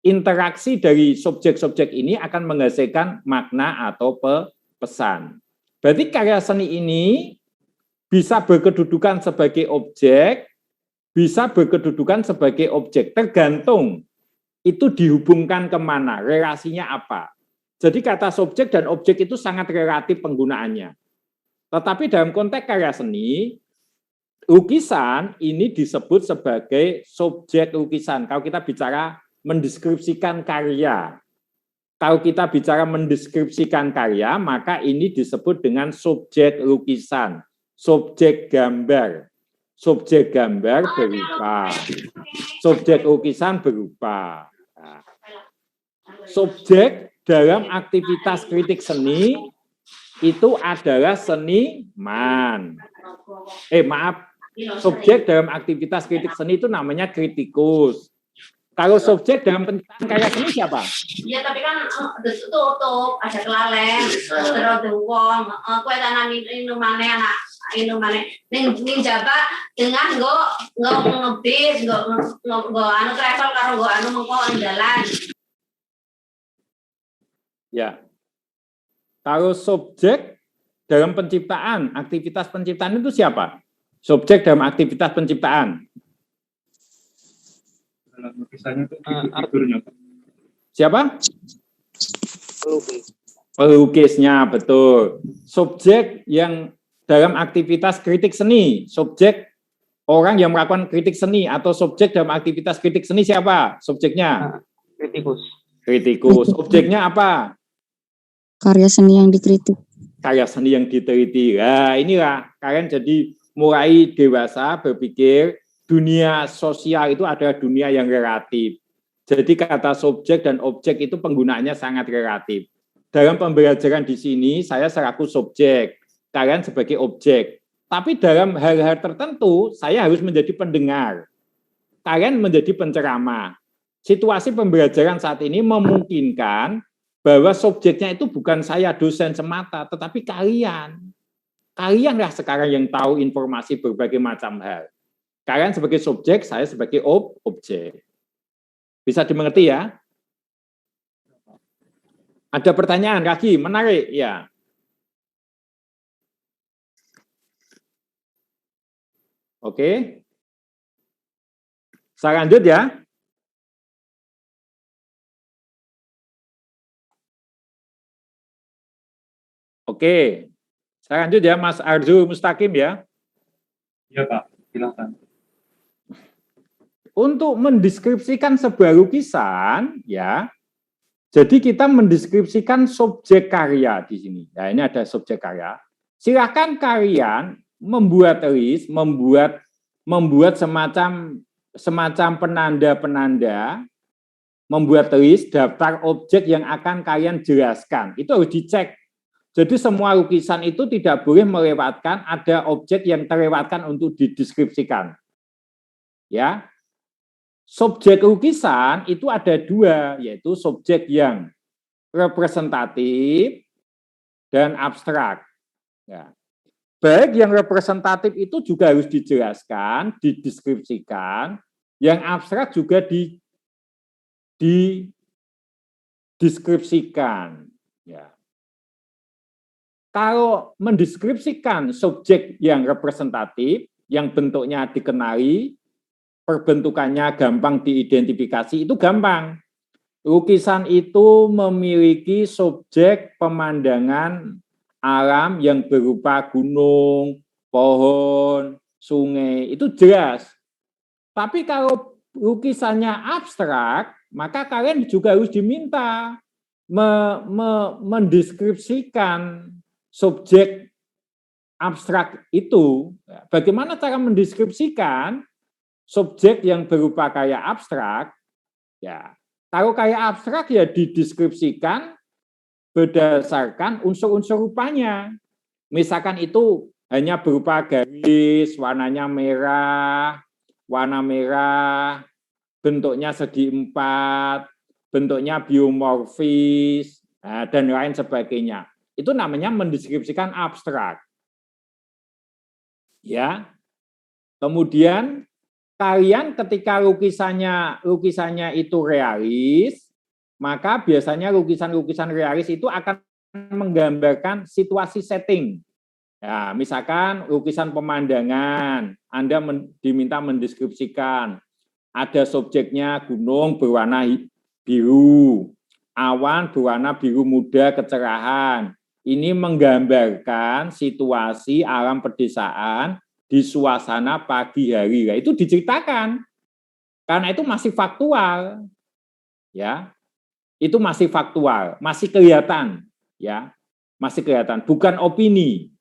interaksi dari subjek-subjek ini akan menghasilkan makna atau pesan. Berarti karya seni ini bisa berkedudukan sebagai objek, bisa berkedudukan sebagai objek, tergantung itu dihubungkan kemana, relasinya apa. Jadi kata subjek dan objek itu sangat relatif penggunaannya. Tetapi dalam konteks karya seni, lukisan ini disebut sebagai subjek lukisan. Kalau kita bicara mendeskripsikan karya. Kalau kita bicara mendeskripsikan karya, maka ini disebut dengan subjek lukisan. Subjek gambar. Subjek gambar berupa. Subjek lukisan berupa. Nah, subjek dalam aktivitas kritik seni itu adalah seniman. Subjek dalam aktivitas kritik seni itu namanya kritikus. Kalau subjek dalam penciptaan karya seni siapa? Iya, tapi kan tutup, ada kelalen, terus ada wong, kue tanam inumane anak inumane, ning jaba dengan nggo ngebis, nggo anu travel karo nggo anu mengko jalan. Ya. Kalau subjek dalam penciptaan, aktivitas penciptaan itu siapa? Subjek dalam aktivitas penciptaan. Dalam lukisannya itu figurnya. Siapa? Pelukisnya, betul. Subjek yang dalam aktivitas kritik seni, subjek orang yang melakukan kritik seni atau subjek dalam aktivitas kritik seni siapa? Subjeknya? Kritikus. Kritikus. Objeknya apa? Karya seni yang dikritik. Karya seni yang diteliti. Nah, inilah kalian jadi mulai dewasa berpikir dunia sosial itu adalah dunia yang relatif. Jadi kata subjek dan objek itu penggunaannya sangat relatif. Dalam pembelajaran di sini saya selaku subjek, kalian sebagai objek. Tapi dalam hal-hal tertentu saya harus menjadi pendengar. Kalian menjadi penceramah. Situasi pembelajaran saat ini memungkinkan bahwa subjeknya itu bukan saya dosen semata, tetapi kalian. Kalianlah sekarang yang tahu informasi berbagai macam hal. Kalian sebagai subjek, saya sebagai objek. Bisa dimengerti ya? Ada pertanyaan lagi, menarik ya. Oke. Saya lanjut ya. Oke. Saya lanjut ya, Mas Arzu Mustaqim ya. Iya Pak, silakan. Untuk mendeskripsikan sebuah lukisan, ya, jadi kita mendeskripsikan subjek karya di sini. Nah, ini ada subjek karya. Silakan kalian membuat list, membuat semacam penanda-penanda, membuat list daftar objek yang akan kalian jelaskan. Itu harus dicek. Jadi semua lukisan itu tidak boleh melewatkan ada objek yang terlewatkan untuk dideskripsikan. Ya. Subjek lukisan itu ada dua, yaitu subjek yang representatif dan abstrak. Ya. Baik yang representatif itu juga harus dijelaskan, dideskripsikan, yang abstrak juga dideskripsikan. Ya. Kalau mendeskripsikan subjek yang representatif, yang bentuknya dikenali, perbentukannya gampang diidentifikasi, itu gampang. Lukisan itu memiliki subjek pemandangan alam yang berupa gunung, pohon, sungai, itu jelas. Tapi kalau lukisannya abstrak, maka kalian juga harus diminta mendeskripsikan subjek abstrak itu. Bagaimana cara mendeskripsikan subjek yang berupa kayak abstrak? Ya, kalau kayak abstrak ya dideskripsikan berdasarkan unsur-unsur rupanya. Misalkan itu hanya berupa garis, warnanya merah, warna merah, bentuknya segi empat, bentuknya biomorfis, dan lain sebagainya. Itu namanya mendeskripsikan abstrak. Ya. Kemudian kalian ketika lukisannya itu realis, maka biasanya lukisan-lukisan realis itu akan menggambarkan situasi setting. Ya, misalkan lukisan pemandangan, Anda diminta mendeskripsikan, ada subjeknya gunung berwarna biru, awan berwarna biru muda kecerahan. Ini menggambarkan situasi alam pedesaan di suasana pagi hari. Nah, itu diceritakan. Karena itu masih faktual. Ya. Itu masih faktual, masih kelihatan, ya. Masih kelihatan, bukan opini.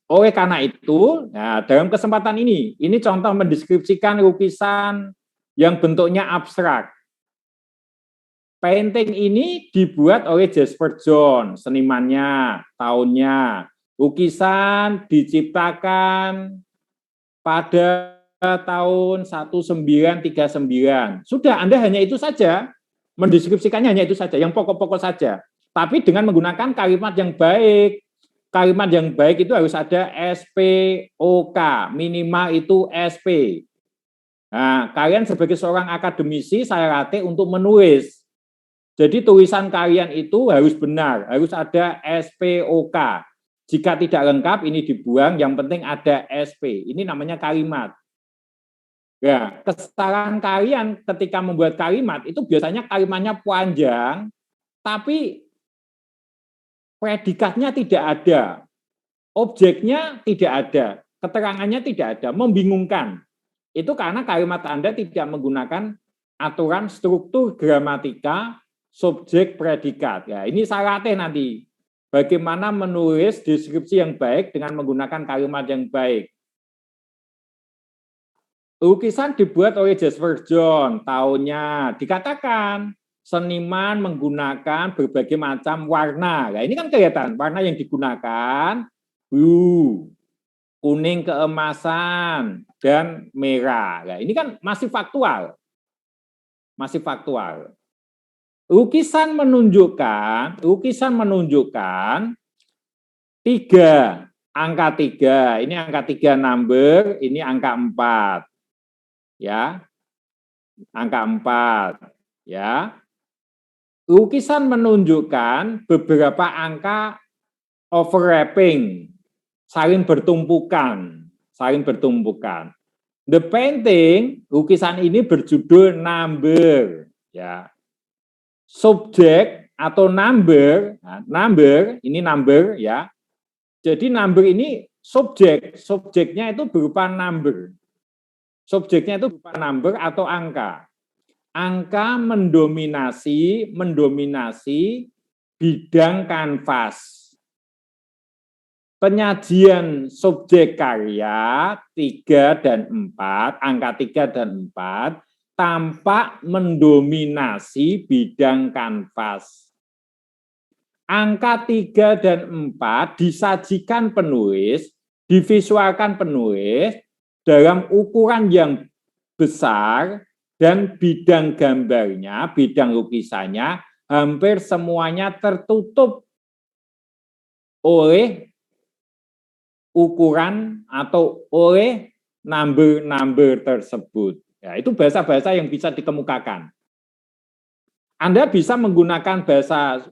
Oleh karena itu, nah, dalam kesempatan ini contoh mendeskripsikan lukisan yang bentuknya abstrak. Painting ini dibuat oleh Jasper John, senimannya, tahunnya. Lukisan diciptakan pada tahun 1939. Sudah, Anda hanya itu saja, mendeskripsikannya hanya itu saja, yang pokok-pokok saja. Tapi dengan menggunakan kalimat yang baik. Kalimat yang baik itu harus ada SPOK, minimal itu SP. Nah, kalian sebagai seorang akademisi, saya latih untuk menulis. Jadi tulisan kalian itu harus benar, harus ada SPOK. Jika tidak lengkap, ini dibuang, yang penting ada SP. Ini namanya kalimat. Ya, kesalahan kalian ketika membuat kalimat, itu biasanya kalimatnya panjang, tapi predikatnya tidak ada, objeknya tidak ada, keterangannya tidak ada, membingungkan. Itu karena kalimat Anda tidak menggunakan aturan struktur gramatika subjek predikat. Ya, ini saya latih nanti. Bagaimana menulis deskripsi yang baik dengan menggunakan kalimat yang baik. Lukisan dibuat oleh Jasper John, tahunnya dikatakan seniman menggunakan berbagai macam warna. Nah, ini kan kelihatan warna yang digunakan biru, kuning keemasan, dan merah. Nah, ini kan masih faktual. Masih faktual. Lukisan menunjukkan 3, angka 3. Ini angka 3 number, ini angka 4. Ya. Angka 4, ya. Lukisan menunjukkan beberapa angka overlapping, saling bertumpukan. The painting, lukisan ini berjudul number, ya. Subjek atau number, ini number, ya. Jadi number ini subjeknya itu berupa number. Subjeknya itu berupa number atau angka. Angka mendominasi bidang kanvas. Penyajian subjek karya 3 dan 4, angka 3 dan 4, tampak mendominasi bidang kanvas. Angka 3 dan 4 disajikan penulis, divisualkan penulis dalam ukuran yang besar, dan bidang gambarnya, bidang lukisannya hampir semuanya tertutup oleh ukuran atau oleh number-number tersebut. Ya, itu bahasa-bahasa yang bisa dikemukakan. Anda bisa menggunakan bahasa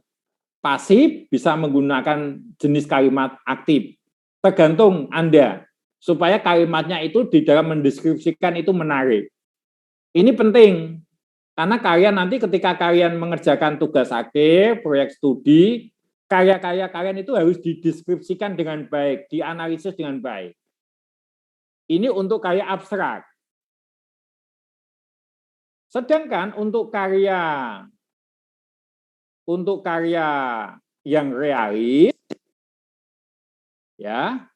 pasif, bisa menggunakan jenis kalimat aktif. Tergantung Anda, supaya kalimatnya itu di dalam mendeskripsikan itu menarik. Ini penting, karena kalian nanti ketika kalian mengerjakan tugas akhir, proyek studi, karya-karya kalian itu harus dideskripsikan dengan baik, dianalisis dengan baik. Ini untuk karya abstrak. Sedangkan untuk karya yang realis, ya,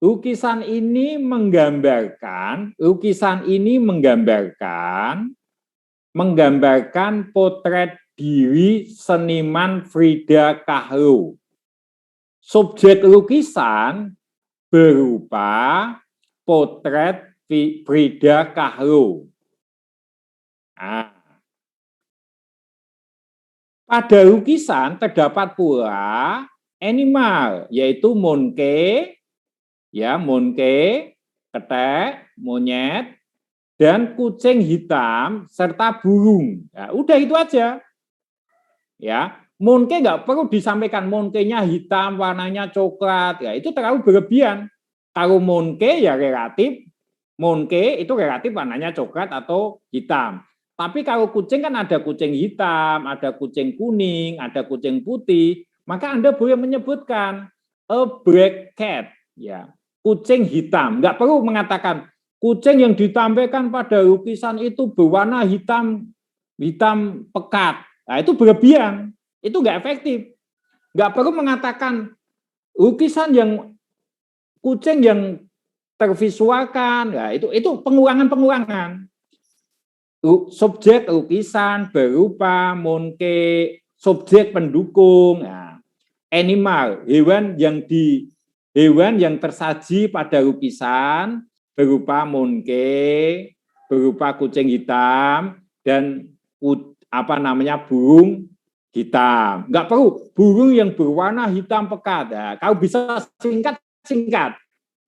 lukisan ini menggambarkan potret diri seniman Frida Kahlo. Subjek lukisan berupa potret Frida Kahlo. Nah, pada lukisan terdapat pula animal, yaitu monkey, ketek, monyet, dan kucing hitam serta burung. Ya, udah itu aja. Ya, monkey nggak perlu disampaikan monkey-nya hitam, warnanya coklat. Ya, itu terlalu berlebihan. Kalau monkey ya relatif, monkey itu relatif warnanya coklat atau hitam. Tapi kalau kucing kan ada kucing hitam, ada kucing kuning, ada kucing putih. Maka Anda boleh menyebutkan a black cat, ya, kucing hitam. Nggak perlu mengatakan kucing yang ditampilkan pada lukisan itu berwarna hitam pekat. Nah, itu berlebihan, itu nggak efektif. Nggak perlu mengatakan lukisan yang kucing yang tervisualkan, ya, itu pengurangan. Subjek lukisan berupa monkey subjek pendukung. Nah, animal, hewan yang tersaji pada lukisan berupa monkey, berupa kucing hitam dan burung hitam. Enggak perlu burung yang berwarna hitam pekat. Nah, kalau bisa singkat.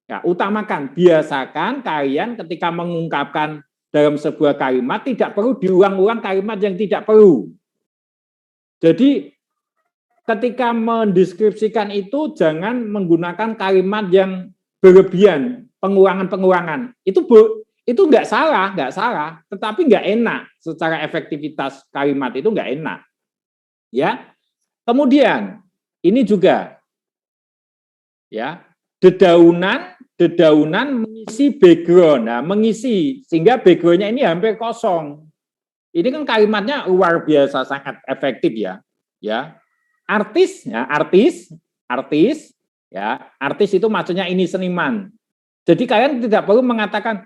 Ya, utamakan, biasakan kalian ketika mengungkapkan dalam sebuah kalimat tidak perlu diulang-ulang kalimat yang tidak perlu. Jadi ketika mendeskripsikan itu jangan menggunakan kalimat yang berlebihan, pengulangan-pengulangan. Itu nggak salah, tetapi nggak enak secara efektivitas kalimat itu nggak enak. Ya. Kemudian ini juga ya, dedaunan mengisi background. Nah, mengisi sehingga backgroundnya ini hampir kosong. Ini kan kalimatnya luar biasa sangat efektif ya. Ya. Artis itu maksudnya ini seniman. Jadi kalian tidak perlu mengatakan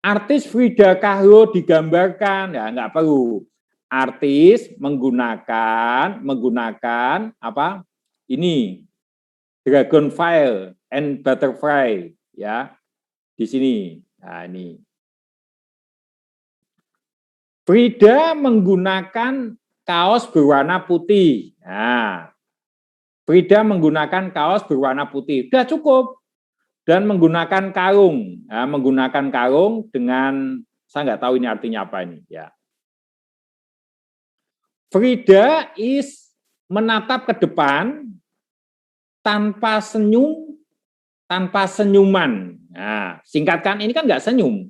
artis Frida Kahlo digambarkan, ya nggak perlu. Artis menggunakan apa? Ini dragonfly and butterfly, ya di sini. Nah ini. Frida menggunakan kaos berwarna putih. Nah, Frida menggunakan kaos berwarna putih. Sudah cukup. Dan menggunakan karung. Nah, menggunakan karung dengan, saya nggak tahu ini artinya apa ini. Ya. Frida menatap ke depan tanpa senyuman. Nah, singkatkan, ini kan nggak senyum.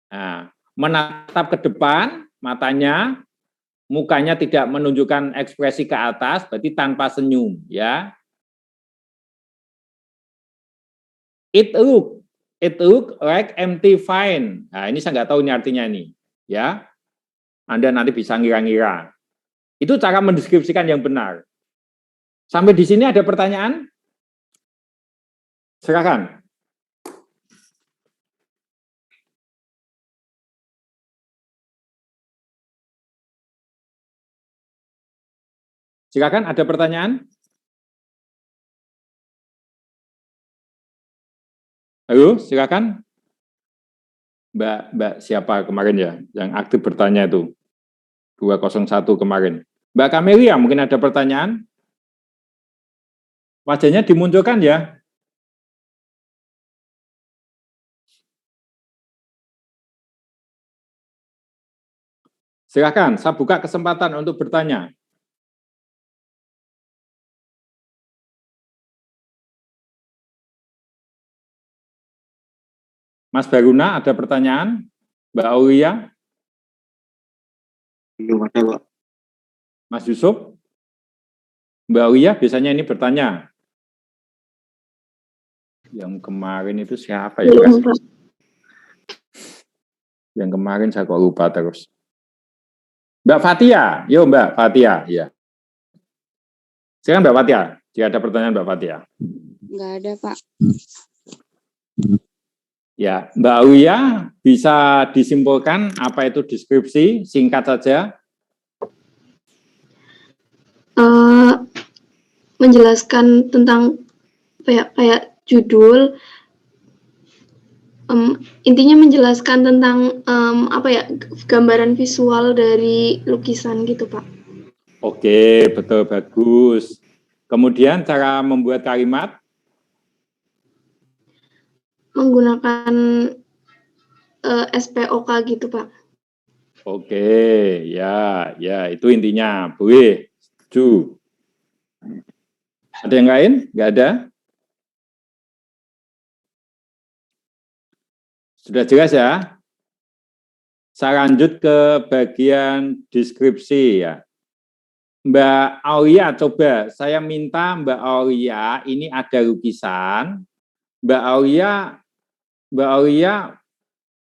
Nah, menatap ke depan, matanya, mukanya tidak menunjukkan ekspresi ke atas, berarti tanpa senyum, ya. It look like empty fine. Nah, ini saya nggak tahu ini artinya ini, ya. Anda nanti bisa ngira-ngira. Itu cara mendeskripsikan yang benar. Sampai di sini ada pertanyaan? Silakan. Silakan, ada pertanyaan? Halo, silakan. Mbak siapa kemarin ya yang aktif bertanya itu? 201 kemarin. Mbak Kamelia, mungkin ada pertanyaan? Wajahnya dimunculkan ya. Silakan, saya buka kesempatan untuk bertanya. Mas Baruna, ada pertanyaan? Mbak Aulia? Belum ada, Pak. Mas Yusuf? Mbak Aulia, biasanya ini bertanya. Yang kemarin itu siapa ya? Yang kemarin saya kok lupa terus. Mbak Fatia, yo Mbak Fatia, ya. Silakan Mbak Fatia, jika ada pertanyaan Mbak Fatia. Nggak ada, Pak. Ya, Mbak Aulia bisa disimpulkan apa itu deskripsi, singkat saja. Menjelaskan tentang kayak judul, intinya menjelaskan tentang gambaran visual dari lukisan gitu, Pak. Oke, betul, bagus. Kemudian cara membuat kalimat? Menggunakan SPOK gitu, Pak. Oke, ya, itu intinya. Boleh, setuju. Ada yang lain? Nggak ada? Sudah jelas ya? Saya lanjut ke bagian deskripsi ya. Mbak Aulia, coba saya minta Mbak Aulia, ini ada lukisan. Mbak Aulia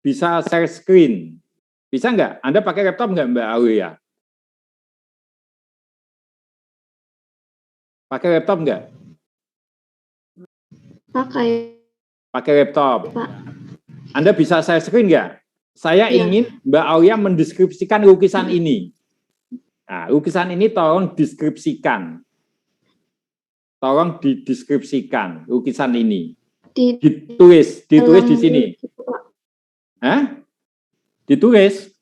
bisa share screen. Bisa nggak? Anda pakai laptop nggak Mbak Aulia? Pakai laptop nggak? Pakai laptop. Pak. Anda bisa share screen nggak? Saya ingin Mbak Aulia mendeskripsikan lukisan ini. Nah, lukisan ini tolong deskripsikan. Tolong dideskripsikan lukisan ini. Ditulis di sini. Hah? Ditulis.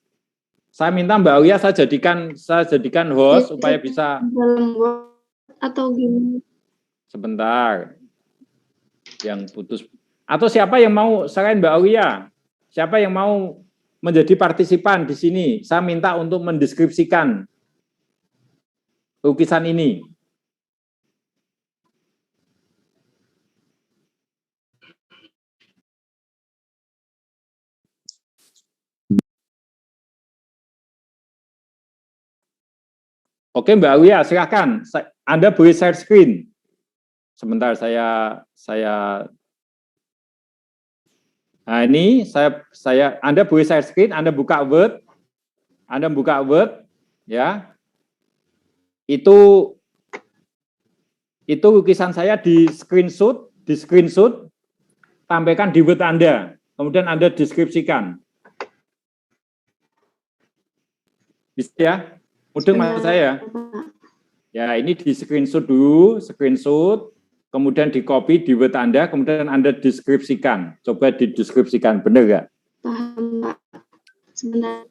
Saya minta Mbak Aulia saya jadikan host supaya bisa dalam Word atau gimana? sebentar. Yang putus. Atau siapa yang mau selain Mbak Aulia? Siapa yang mau menjadi partisipan di sini? Saya minta untuk mendeskripsikan lukisan ini. Oke Mbak Aulia, silakan. Anda boleh share screen. Sebentar Nah ini Anda boleh share screen, Anda buka Word, ya. Itu lukisan saya di screenshot, tampilkan di Word Anda, kemudian Anda deskripsikan. Bisa ya? Mudeng maksud saya. Ya, ini di screenshot dulu, kemudian di copy di Word Anda, kemudian Anda deskripsikan. Coba dideskripsikan, benar nggak? Paham, Pak. Sebentar.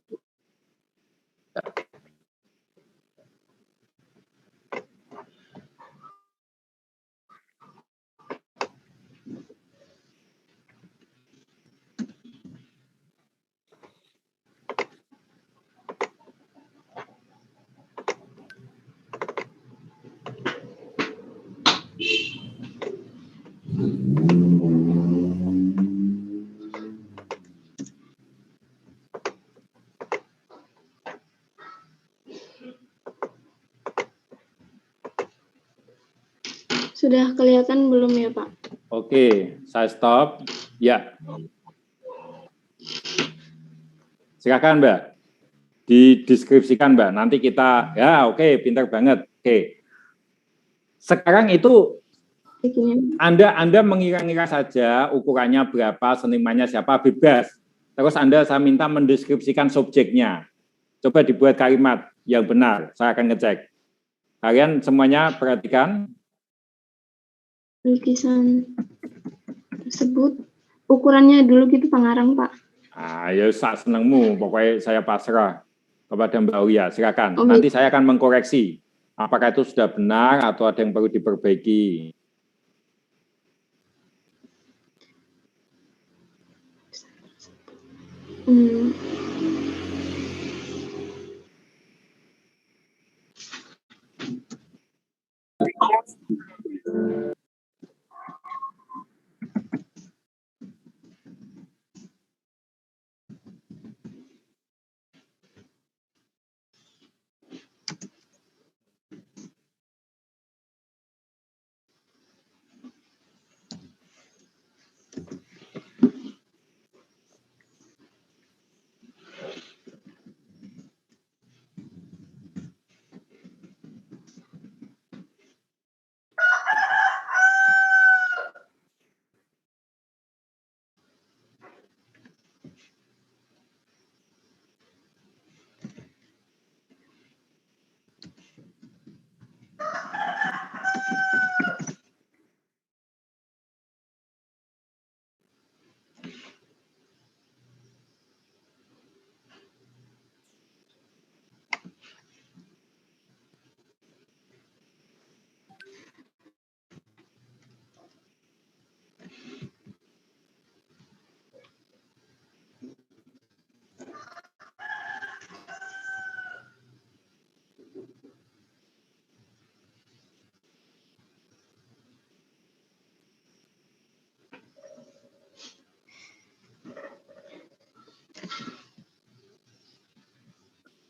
Sudah kelihatan belum ya, Pak? Oke, saya stop. Ya. Silakan, Mbak. Dideskripsikan, Mbak. Nanti kita, ya oke, pintar banget. Oke. Sekarang itu Anda mengira-ngira saja ukurannya berapa, senimannya siapa, bebas. Terus saya minta mendeskripsikan subjeknya. Coba dibuat kalimat yang benar, saya akan ngecek. Kalian semuanya perhatikan. Lukisan tersebut ukurannya dulu gitu pengarang, Pak. Ya sak senengmu, pokoknya saya pasrah kepada Mbak Aulia. Silakan. Nanti saya akan mengkoreksi apakah itu sudah benar atau ada yang perlu diperbaiki.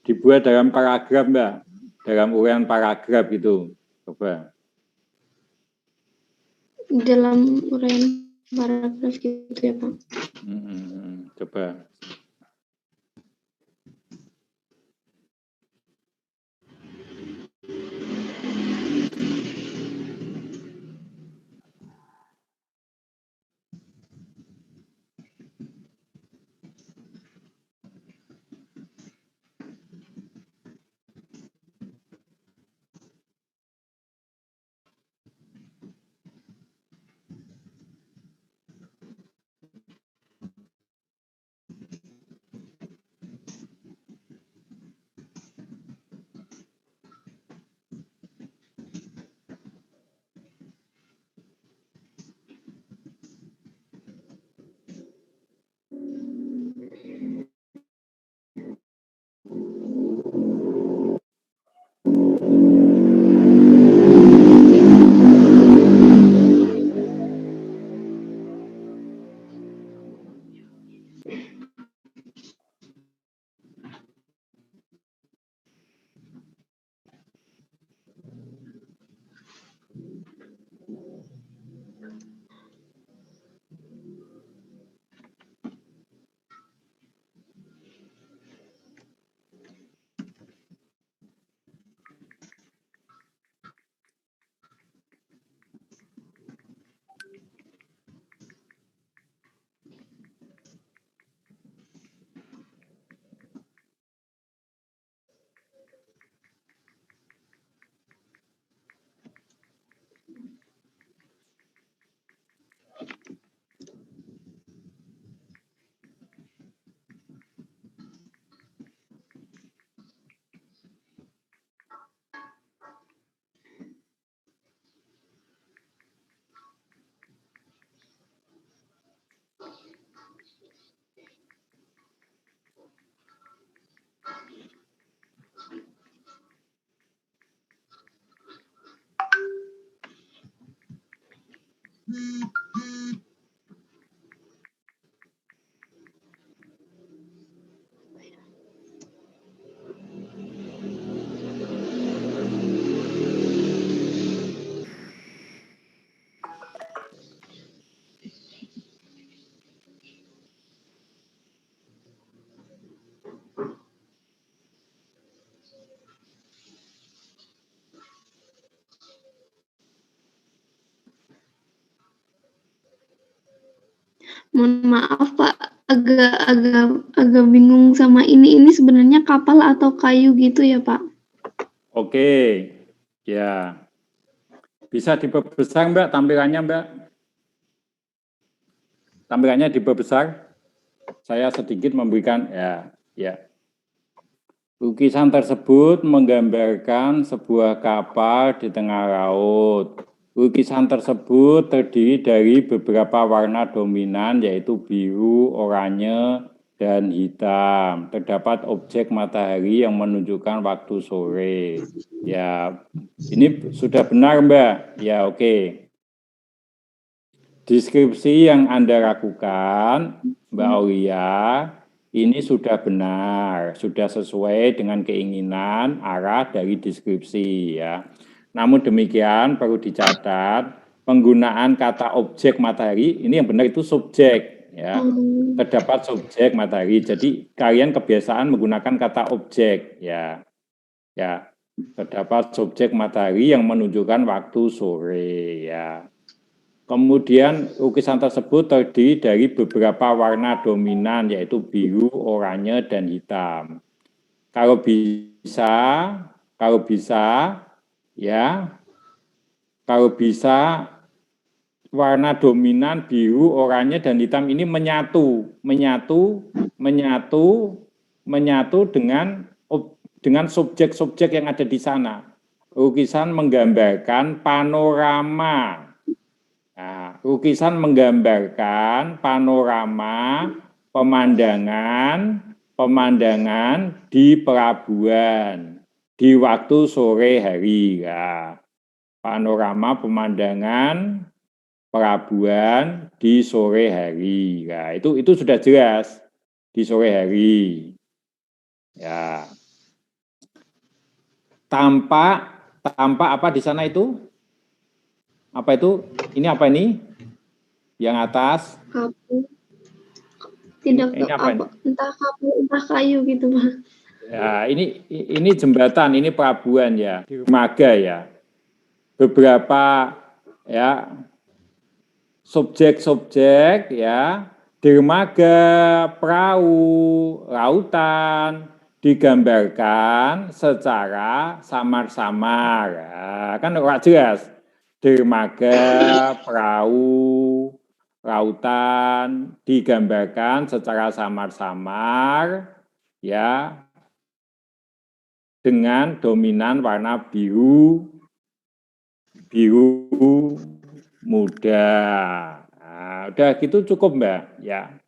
Dibuat dalam paragraf, Mbak. Dalam uraian paragraf itu. Coba. Dalam uraian paragraf gitu ya, Pak. Coba. Mohon maaf Pak, agak bingung sama ini sebenarnya kapal atau kayu gitu ya Pak? Oke, ya. Bisa diperbesar Mbak tampilannya Mbak? Tampilannya diperbesar. Saya sedikit memberikan, ya. Lukisan tersebut menggambarkan sebuah kapal di tengah laut. Lukisan tersebut terdiri dari beberapa warna dominan yaitu biru, oranye, dan hitam. Terdapat objek matahari yang menunjukkan waktu sore. Ya, ini sudah benar Mbak. Ya, oke. Deskripsi yang Anda lakukan, Mbak Aulia, ini sudah benar, sudah sesuai dengan keinginan arah dari deskripsi ya. Namun demikian perlu dicatat penggunaan kata objek matahari ini yang benar itu subjek ya. Terdapat subjek matahari. Jadi kalian kebiasaan menggunakan kata objek ya. Ya. Terdapat subjek matahari yang menunjukkan waktu sore ya. Kemudian lukisan tersebut terdiri dari beberapa warna dominan yaitu biru, oranye, dan hitam. Kalau bisa warna dominan biru, oranye, dan hitam ini menyatu dengan subjek-subjek yang ada di sana. Lukisan menggambarkan panorama. Nah, lukisan menggambarkan panorama pemandangan di pelabuhan di waktu sore hari. Ya. Panorama pemandangan pelabuhan di sore hari. Ya, itu sudah jelas di sore hari. Ya. Tampak apa di sana itu? Apa itu? Ini apa ini? Yang atas? Kapu. Tidak ini apa ini? Entah kapu, entah kayu gitu, Pak. Ya, ini jembatan, ini pelabuhan ya, dermaga ya. Beberapa ya subjek-subjek ya, dermaga, perahu, lautan digambarkan secara samar-samar. Ya, kan enggak jelas. Dermaga, perahu, lautan digambarkan secara samar-samar ya dengan dominan warna biru muda. Nah, udah gitu cukup Mbak ya.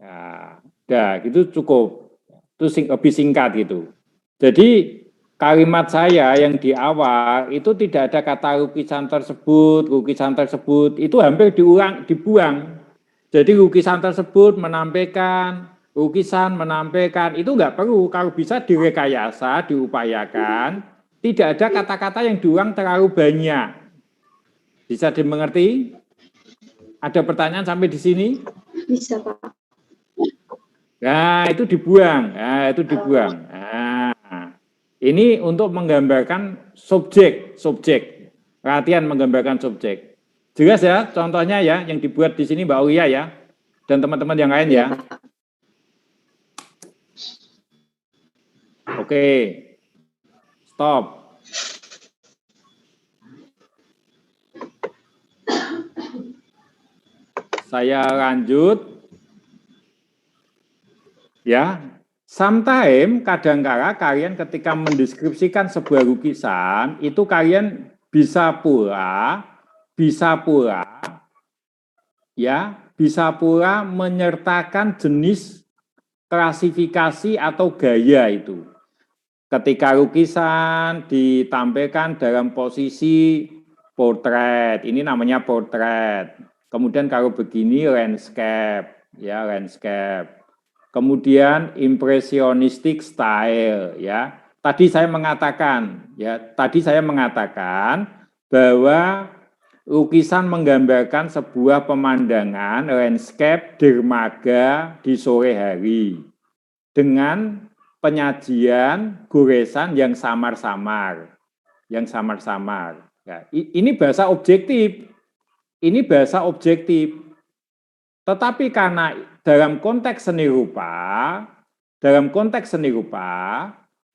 Nah, udah gitu cukup. Itu lebih singkat gitu. Jadi kalimat saya yang di awal itu tidak ada kata lukisan tersebut itu hampir dibuang. Jadi lukisan tersebut menampilkan itu nggak perlu. Kalau bisa direkayasa, diupayakan, tidak ada kata-kata yang diulang terlalu banyak. Bisa dimengerti? Ada pertanyaan sampai di sini? Bisa Pak. Nah itu dibuang. Ini untuk menggambarkan subjek. Latihan menggambarkan subjek. Jelas ya contohnya ya yang dibuat di sini Mbak Aulia ya. Dan teman-teman yang lain ya. Oke. Stop. Saya lanjut. Ya. Sometimes kadang-kala kalian ketika mendeskripsikan sebuah lukisan itu kalian bisa pula menyertakan jenis klasifikasi atau gaya itu. Ketika lukisan ditampilkan dalam posisi portrait, ini namanya portrait. Kemudian kalau begini landscape, ya landscape. Kemudian impressionistic style ya. Tadi saya mengatakan bahwa lukisan menggambarkan sebuah pemandangan landscape dermaga di sore hari dengan penyajian goresan yang samar-samar. Ya, ini bahasa objektif. Tetapi karena dalam konteks seni rupa,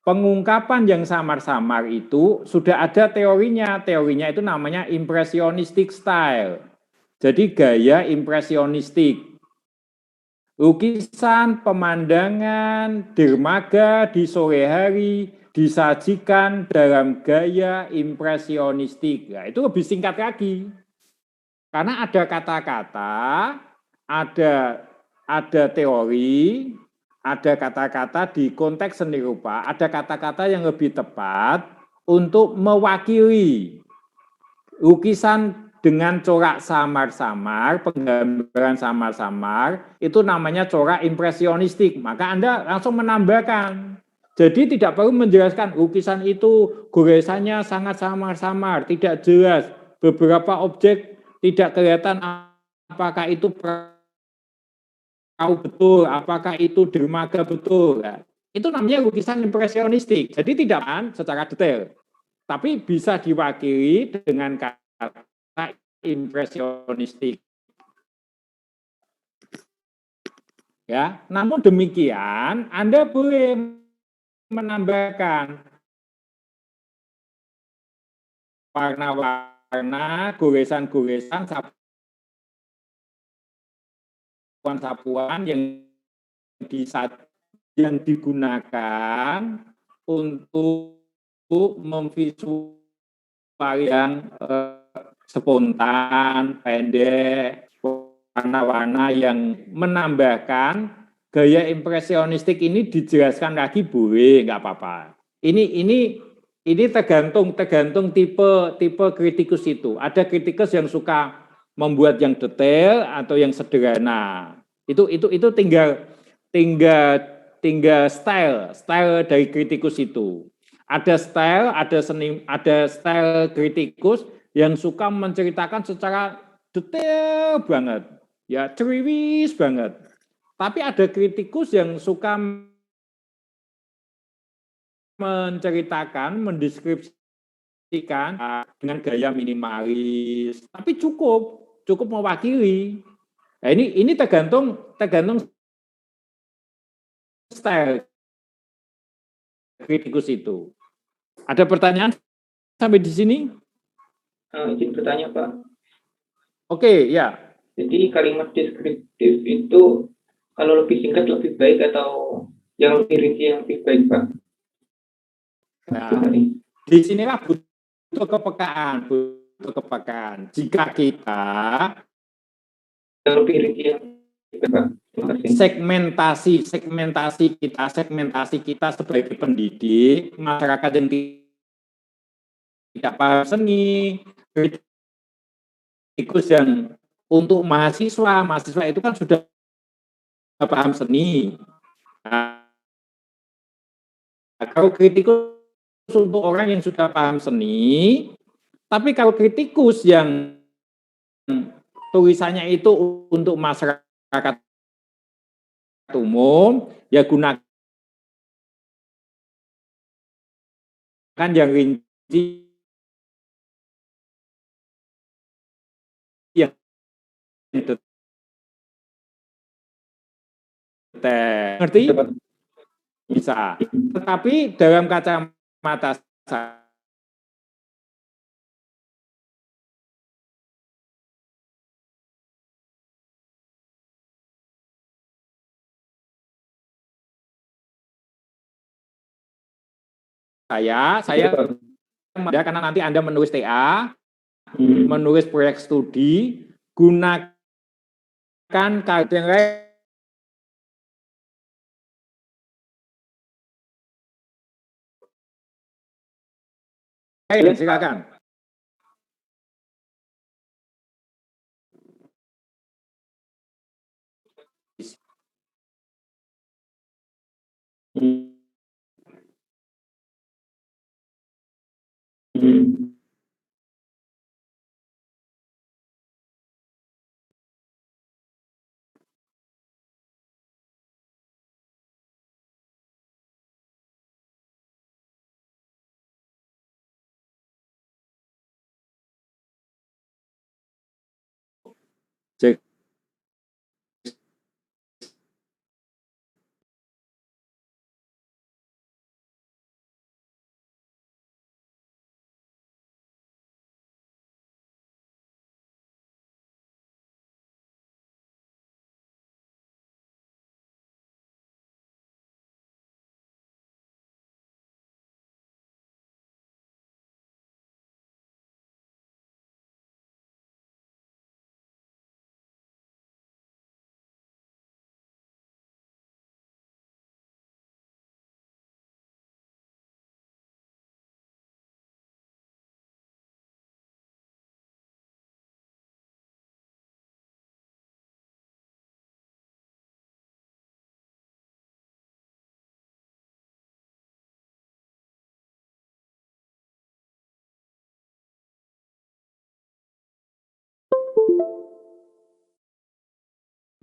pengungkapan yang samar-samar itu sudah ada teorinya. Teorinya itu namanya impressionistic style. Jadi gaya impresionistik. Lukisan, pemandangan, dermaga di sore hari disajikan dalam gaya impresionistik. Nah, itu lebih singkat lagi. Karena ada kata-kata, ada teori, ada kata-kata di konteks seni rupa, ada kata-kata yang lebih tepat untuk mewakili lukisan dengan corak samar-samar, penggambaran samar-samar, itu namanya corak impresionistik. Maka Anda langsung menambahkan. Jadi tidak perlu menjelaskan lukisan itu goresannya sangat samar-samar, tidak jelas. Beberapa objek tidak kelihatan apakah itu perahu betul, apakah itu dermaga betul. Nah, itu namanya lukisan impresionistik. Jadi tidak secara detail, tapi bisa diwakili dengan kata impresionistik. Ya, namun demikian Anda boleh menambahkan warna-warna, goresan-goresan, sapuan-sapuan yang digunakan untuk memvisualisasi yang spontan, pendek, warna-warna yang menambahkan gaya impresionistik ini dijelaskan lagi boleh, nggak apa-apa. Ini tergantung tipe kritikus itu. Ada kritikus yang suka membuat yang detail atau yang sederhana. Itu tinggal style dari kritikus itu. Ada style kritikus yang suka menceritakan secara detail banget, ya ceriwis banget. Tapi ada kritikus yang suka menceritakan, mendeskripsikan dengan gaya minimalis, tapi cukup mewakili. Nah, ini tergantung style kritikus itu. Ada pertanyaan sampai di sini? Izin bertanya, Pak. Oke, ya. Jadi kalimat deskriptif itu kalau lebih singkat lebih baik atau yang lebih rinci yang lebih baik, Pak? Nah, di sinilah butuh kepekaan. Jika kita yang lebih rinci yang lebih baik, Pak. segmentasi kita sebagai pendidik, masyarakat yang tidak paham seni, kritikus yang untuk mahasiswa itu kan sudah paham seni. Nah, kalau kritikus untuk orang yang sudah paham seni, tapi kalau kritikus yang tulisannya itu untuk masyarakat umum, ya gunakan yang rinci, yang detail. Ngerti? Bisa. Tetapi dalam kacamata saya karena nanti Anda menulis TA, menulis proyek studi, gunakan kata yang lain. Silakan.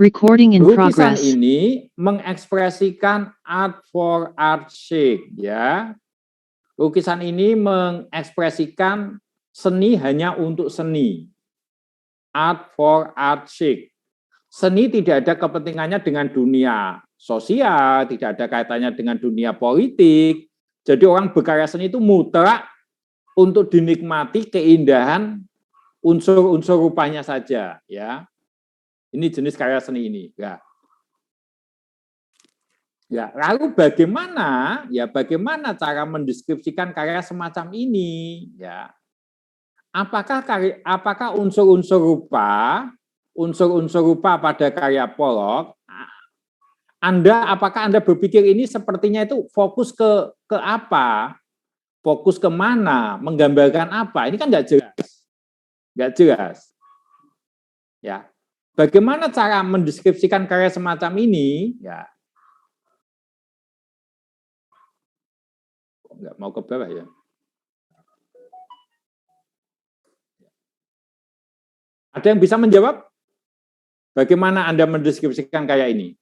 Recording in Lukisan progress. ini mengekspresikan art for art sake, ya. Lukisan ini mengekspresikan seni hanya untuk seni. Art for art sake. Seni tidak ada kepentingannya dengan dunia sosial, tidak ada kaitannya dengan dunia politik. Jadi orang berkarya seni itu mutlak untuk dinikmati keindahan unsur-unsur rupanya saja, ya. Ini jenis karya seni ini, ya. Ya, lalu bagaimana cara mendeskripsikan karya semacam ini, ya? Apakah unsur-unsur rupa pada karya Pollock, apakah Anda berpikir ini sepertinya itu fokus ke apa? Fokus ke mana? Menggambarkan apa? Ini kan nggak jelas. Ya. Bagaimana cara mendeskripsikan karya semacam ini? Ya. Nggak mau ke bawah ya. Ada yang bisa menjawab? Bagaimana Anda mendeskripsikan karya ini?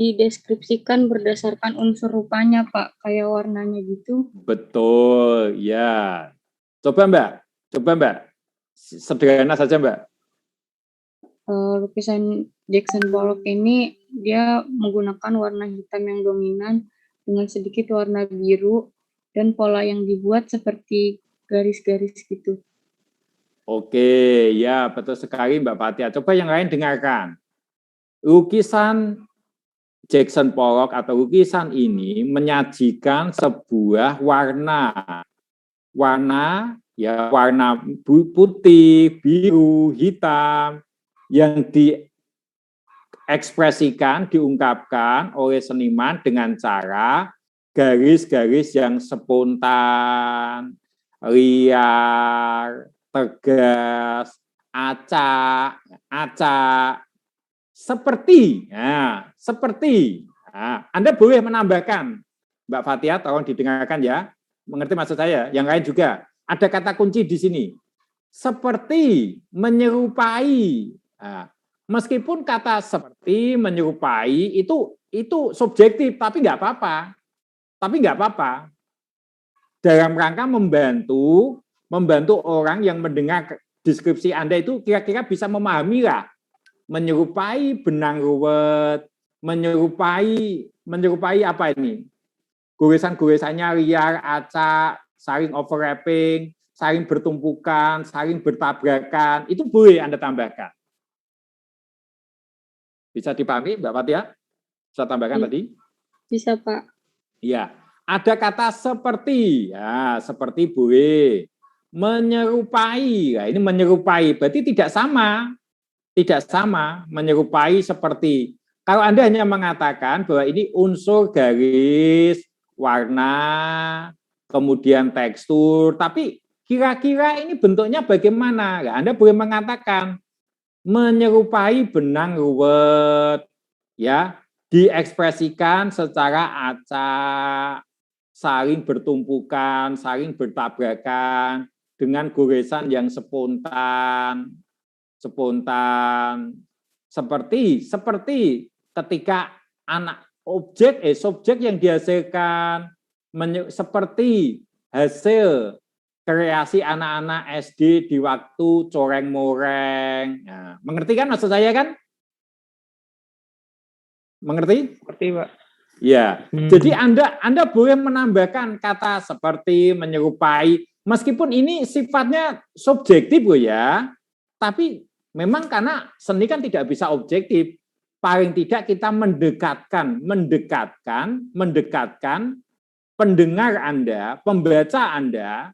Dideskripsikan berdasarkan unsur rupanya, Pak, kayak warnanya gitu. Betul, ya. Coba Mbak. Sederhana saja, Mbak. Lukisan Jackson Pollock ini dia menggunakan warna hitam yang dominan dengan sedikit warna biru dan pola yang dibuat seperti garis-garis gitu. Oke, ya betul sekali Mbak Fatia. Coba yang lain dengarkan. Lukisan Jackson Pollock atau lukisan ini menyajikan sebuah warna putih, biru, hitam yang diekspresikan, diungkapkan oleh seniman dengan cara garis-garis yang spontan, liar, tegas, acak, seperti. Anda boleh menambahkan, Mbak Fatia, tolong didengarkan ya. Mengerti maksud saya? Yang lain juga. Ada kata kunci di sini. Seperti, menyerupai. Meskipun kata seperti, menyerupai itu subjektif, tapi nggak apa-apa. Dalam rangka membantu orang yang mendengar deskripsi Anda itu kira-kira bisa memahami lah. Menyerupai benang ruwet, menyerupai apa ini? Goresan-goresannya liar, acak, saling overlapping, saling bertumpukan, saling bertabrakan, itu boleh Anda tambahkan. Bisa dipahami, Mbak Fatia? Bisa tambahkan tadi? Bisa, Pak. Iya. Ada kata seperti, ya seperti boleh. Menyerupai, nah, ini menyerupai, berarti tidak sama menyerupai seperti. Kalau Anda hanya mengatakan bahwa ini unsur garis, warna, kemudian tekstur, tapi kira-kira ini bentuknya bagaimana? Nah, Anda boleh mengatakan menyerupai benang ruwet, ya, diekspresikan secara acak, saling bertumpukan, saling bertabrakan, dengan goresan yang spontan, seperti ketika subjek yang dihasilkan seperti hasil kreasi anak-anak SD di waktu coreng-moreng. Nah, mengerti kan maksud saya kan? Mengerti? Seperti, Pak. Ya, jadi Anda boleh menambahkan kata seperti, menyerupai, meskipun ini sifatnya subjektif loh ya, tapi memang karena seni kan tidak bisa objektif, paling tidak kita mendekatkan pendengar Anda, pembaca Anda,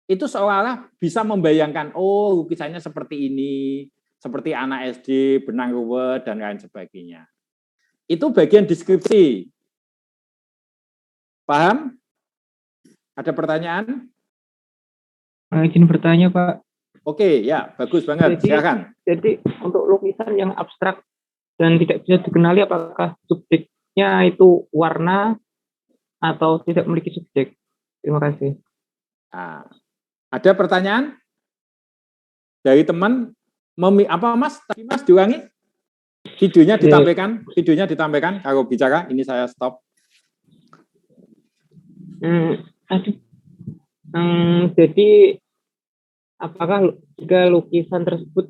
itu seolah-olah bisa membayangkan, oh lukisannya seperti ini, seperti anak SD, benang ruwet, dan lain sebagainya. Itu bagian deskripsi. Paham? Ada pertanyaan? Izin bertanya, Pak. Oke, ya, bagus banget. Silakan. Jadi untuk lukisan yang abstrak dan tidak bisa dikenali, apakah subjeknya itu warna atau tidak memiliki subjek? Terima kasih. Nah, ada pertanyaan dari teman? Apa Mas? Tadi Mas diulangi? Videonya ditampilkan kalau bicara, ini saya stop. Jadi apakah jika lukisan tersebut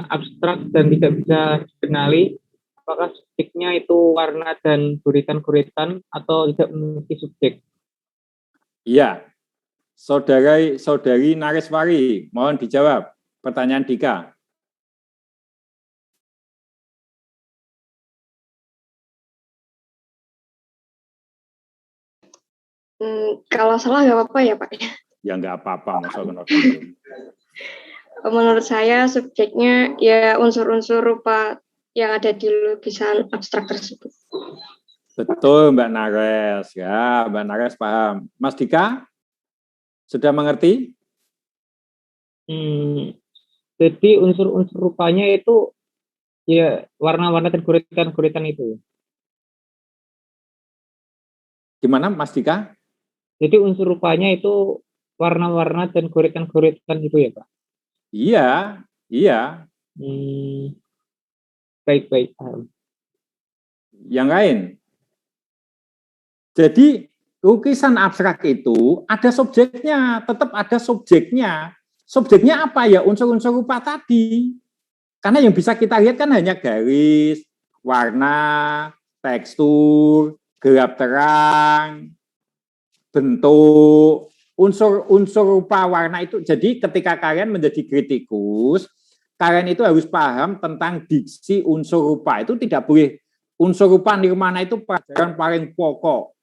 abstrak dan tidak bisa dikenali, apakah subjeknya itu warna dan guritan-guritan atau tidak memiliki subjek? Iya, saudari Nareswari, mohon dijawab pertanyaan Dika. Kalau salah nggak apa-apa ya Pak? Ya nggak apa-apa, masa kena. Menurut saya subjeknya ya unsur-unsur rupa yang ada di lukisan abstrak tersebut. Betul Mbak Nares, ya Mbak Nares paham. Mas Dika, sudah mengerti? Jadi unsur-unsur rupanya itu ya warna-warna dan guritan-guritan itu. Gimana Mas Dika? Jadi unsur rupanya itu warna-warna dan guritan-guritan itu ya Pak? Iya. Baik. Yang lain? Jadi lukisan abstrak itu ada subjeknya, tetap ada subjeknya. Subjeknya apa ya? Unsur-unsur rupa tadi. Karena yang bisa kita lihat kan hanya garis, warna, tekstur, gelap terang, bentuk, unsur rupa warna itu. Jadi ketika kalian menjadi kritikus, kalian itu harus paham tentang diksi unsur rupa. Itu tidak boleh, unsur rupa nirmana itu pelajaran paling pokok.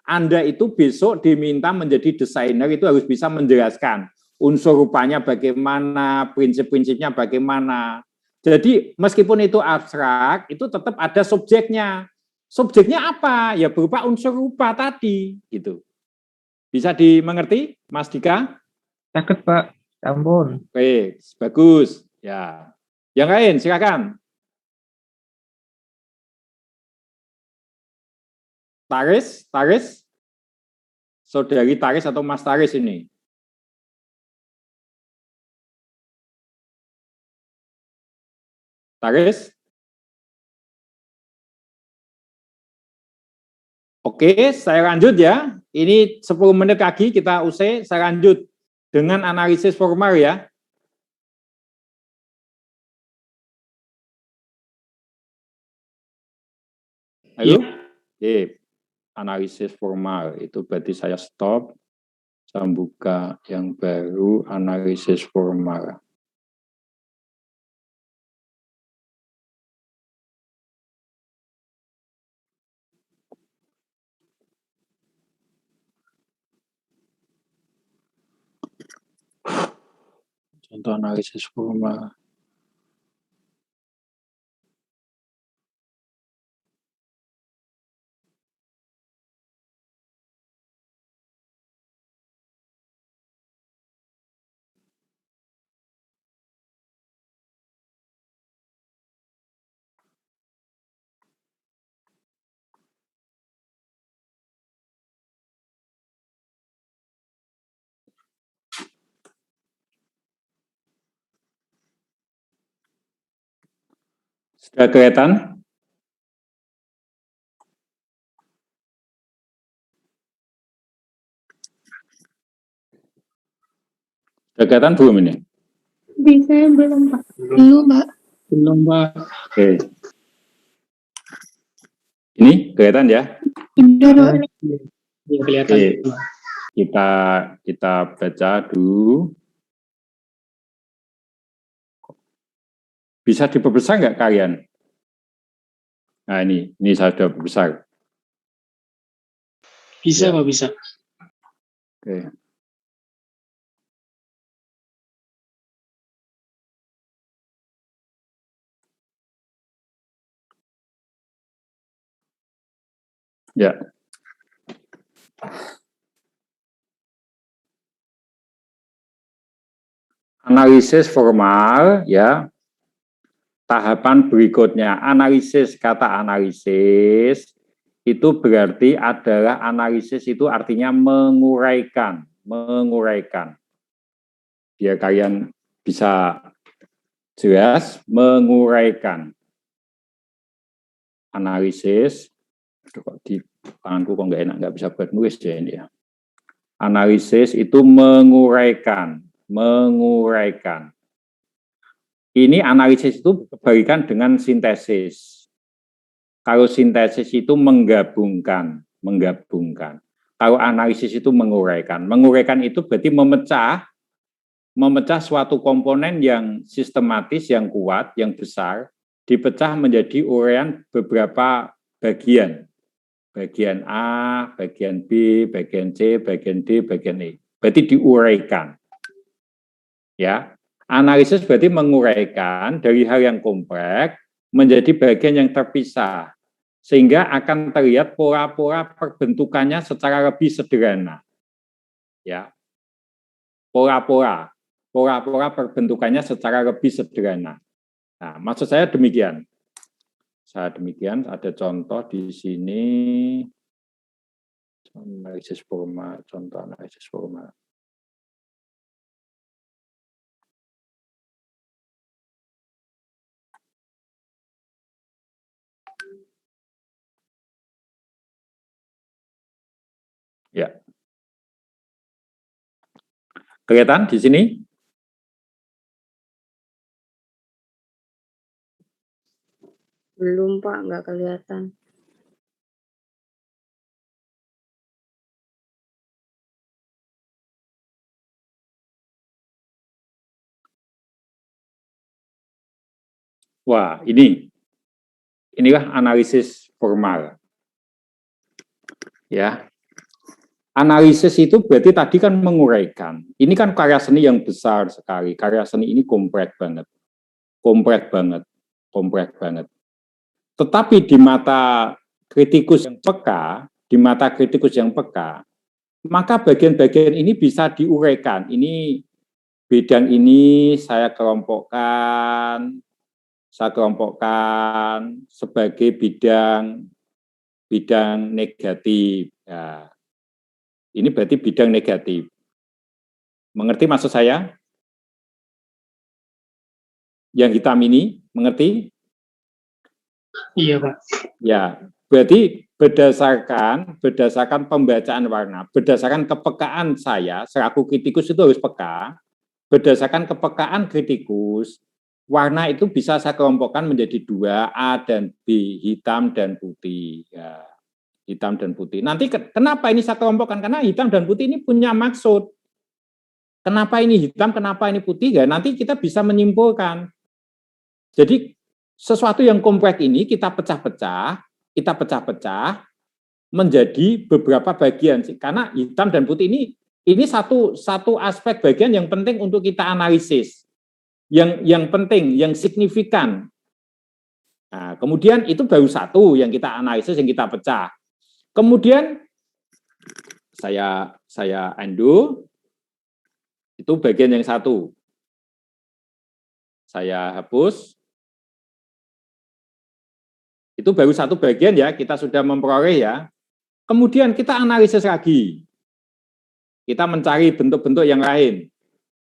Anda itu besok diminta menjadi desainer, itu harus bisa menjelaskan unsur rupanya bagaimana, prinsip-prinsipnya bagaimana. Jadi meskipun itu abstrak, itu tetap ada subjeknya. Subjeknya apa? Ya berupa unsur rupa tadi, gitu. Bisa dimengerti, Mas Dika? Cakep, Pak. Ampun. Baik, bagus. Ya. Yang lain, silakan. Taris. Saudari Taris atau Mas Taris ini? Taris? Oke, saya lanjut ya. Ini 10 menit lagi kita usai, saya lanjut dengan analisis formal ya. Ayo? Oke. Analisis formal, itu berarti saya stop, saya buka yang baru, analisis formal. Contoh analisis formal. Sudah kelihatan? Sudah kelihatan belum ini? Bisa belum Pak? Belum Pak. Oke. Ini kelihatan ya? Ya, kelihatan. Oke. Kita baca dulu. Bisa diperbesar nggak kalian? Nah ini saya sudah besar. Bisa Pak, bisa. Oke. Ya. Analisis formal ya. Tahapan berikutnya, analisis, kata analisis itu berarti adalah analisis itu artinya menguraikan. Biar kalian bisa jelas, menguraikan. analisis. Aduh, kok di tanganku kok nggak enak, nggak bisa buat nulis ya ini ya. Analisis itu menguraikan. Ini analisis itu bagikan dengan sintesis. Kalau sintesis itu menggabungkan. Kalau analisis itu menguraikan. Menguraikan itu berarti memecah suatu komponen yang sistematis, yang kuat, yang besar, dipecah menjadi uraian beberapa bagian. Bagian A, bagian B, bagian C, bagian D, bagian E. Berarti diuraikan. Ya, analisis berarti menguraikan dari hal yang kompleks menjadi bagian yang terpisah, sehingga akan terlihat pola-pola perbentukannya secara lebih sederhana. Ya, pola-pola perbentukannya secara lebih sederhana. Nah, maksud saya demikian. Ada contoh di sini, analisis formal, contoh analisis formal. Ya. Kelihatan di sini? Belum Pak, nggak kelihatan. Wah, inilah analisis formal. Ya. Analisis itu berarti tadi kan menguraikan. Ini kan karya seni yang besar sekali. Karya seni ini kompleks banget. Tetapi di mata kritikus yang peka, maka bagian-bagian ini bisa diuraikan. Ini bidang ini saya kelompokkan sebagai bidang negatif. Ya. Ini berarti bidang negatif. Mengerti maksud saya? Yang hitam ini, mengerti? Iya, Pak. Ya, berarti berdasarkan pembacaan warna, berdasarkan kepekaan saya, selaku kritikus itu harus peka, berdasarkan kepekaan kritikus, warna itu bisa saya kelompokkan menjadi dua, A dan B, hitam dan putih. Ya, hitam dan putih. Nanti kenapa ini saya kelompokkan? Karena hitam dan putih ini punya maksud. Kenapa ini hitam, kenapa ini putih? Ya, nanti kita bisa menyimpulkan. Jadi sesuatu yang kompleks ini kita pecah-pecah menjadi beberapa bagian. Karena hitam dan putih ini satu aspek bagian yang penting untuk kita analisis. Yang penting, yang signifikan. Nah, kemudian itu baru satu yang kita analisis, yang kita pecah. Kemudian saya undo, itu bagian yang satu. Saya hapus. Itu baru satu bagian ya, kita sudah memperoleh ya. Kemudian kita analisis lagi. Kita mencari bentuk-bentuk yang lain.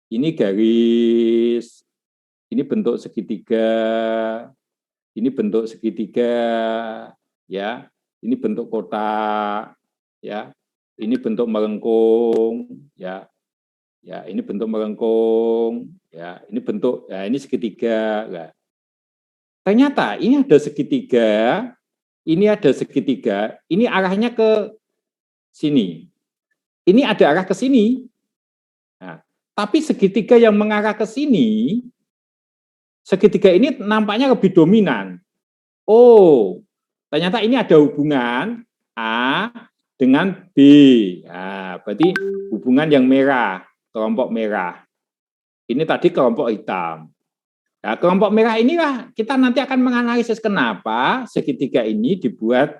Ini garis, ini bentuk segitiga, ya. Ini bentuk kotak, ya. Ini bentuk melengkung, ya. Ya, ini bentuk melengkung, ya. Ini bentuk, ya ini segitiga, ya. Ternyata ini ada segitiga, ini arahnya ke sini. Ini ada arah ke sini. Nah, tapi segitiga yang mengarah ke sini, segitiga ini nampaknya lebih dominan. Oh, ternyata ini ada hubungan A dengan B. Nah, berarti hubungan yang merah, kelompok merah. Ini tadi kelompok hitam. Nah, kelompok merah inilah kita nanti akan menganalisis kenapa segitiga ini dibuat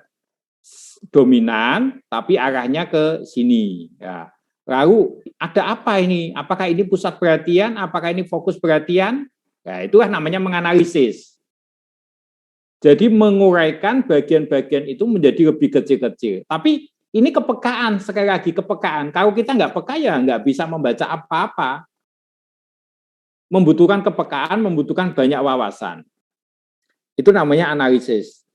dominan, tapi arahnya ke sini. Ya. Lalu ada apa ini? Apakah ini pusat perhatian? Apakah ini fokus perhatian? Ya, itulah namanya menganalisis. Jadi menguraikan bagian-bagian itu menjadi lebih kecil-kecil. Tapi ini kepekaan, sekali lagi kepekaan. Kalau kita nggak peka ya nggak bisa membaca apa-apa. Membutuhkan kepekaan, membutuhkan banyak wawasan. Itu namanya analisis.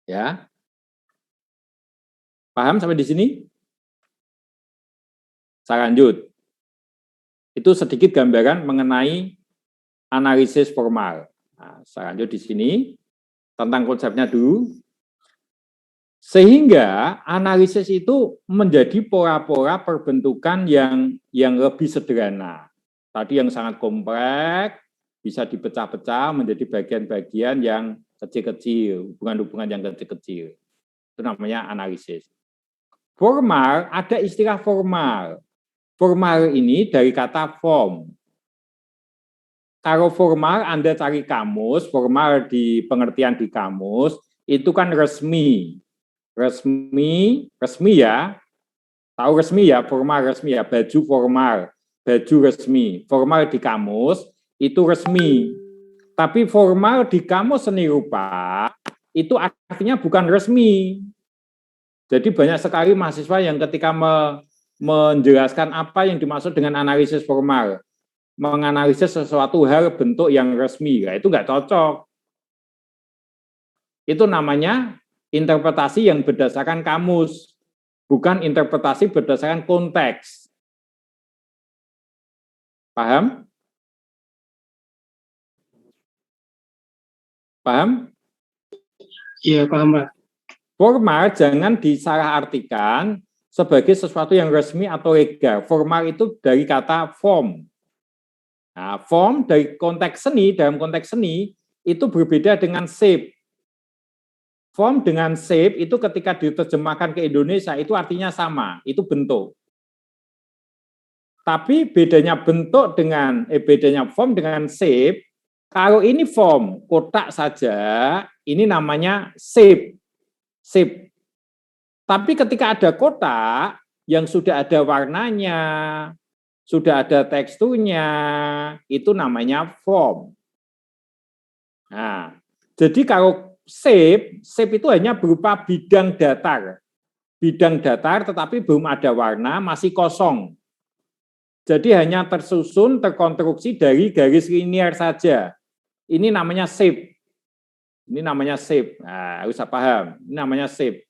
Ya. Paham sampai di sini? Saya lanjut. Itu sedikit gambaran mengenai analisis formal. Nah, saya lanjut di sini tentang konsepnya dulu. Sehingga analisis itu menjadi pora-pora perbentukan yang lebih sederhana. Tadi yang sangat kompleks bisa dipecah-pecah menjadi bagian-bagian yang kecil-kecil, hubungan-hubungan yang kecil-kecil. Itu namanya analisis. Formal, ada istilah formal. Formal ini dari kata form. Kalau formal Anda cari kamus, formal di pengertian di kamus, itu kan resmi. Resmi ya. Tahu resmi ya, formal resmi ya, baju formal, baju resmi. Formal di kamus itu resmi. Tapi formal di kamus seni rupa itu artinya bukan resmi. Jadi banyak sekali mahasiswa yang ketika menjelaskan apa yang dimaksud dengan analisis formal, menganalisis sesuatu hal bentuk yang resmi, ya itu nggak cocok. Itu namanya interpretasi yang berdasarkan kamus, bukan interpretasi berdasarkan konteks. Paham? Paham? Iya, paham, Pak. Formal jangan disalahartikan sebagai sesuatu yang resmi atau legal. Formal itu dari kata form. Nah, form dari konteks seni, dalam konteks seni, itu berbeda dengan shape. Form dengan shape itu ketika diterjemahkan ke Indonesia, itu artinya sama, itu bentuk. Tapi bedanya bentuk bedanya form dengan shape, kalau ini form, kotak saja, ini namanya shape. Shape. Tapi ketika ada kotak yang sudah ada warnanya, sudah ada teksturnya, itu namanya form. Nah, jadi kalau shape itu hanya berupa bidang datar. Bidang datar tetapi belum ada warna, masih kosong. Jadi hanya tersusun, terkonstruksi dari garis linear saja. Ini namanya shape. Ini namanya shape. Nah, harus paham. Ini namanya shape.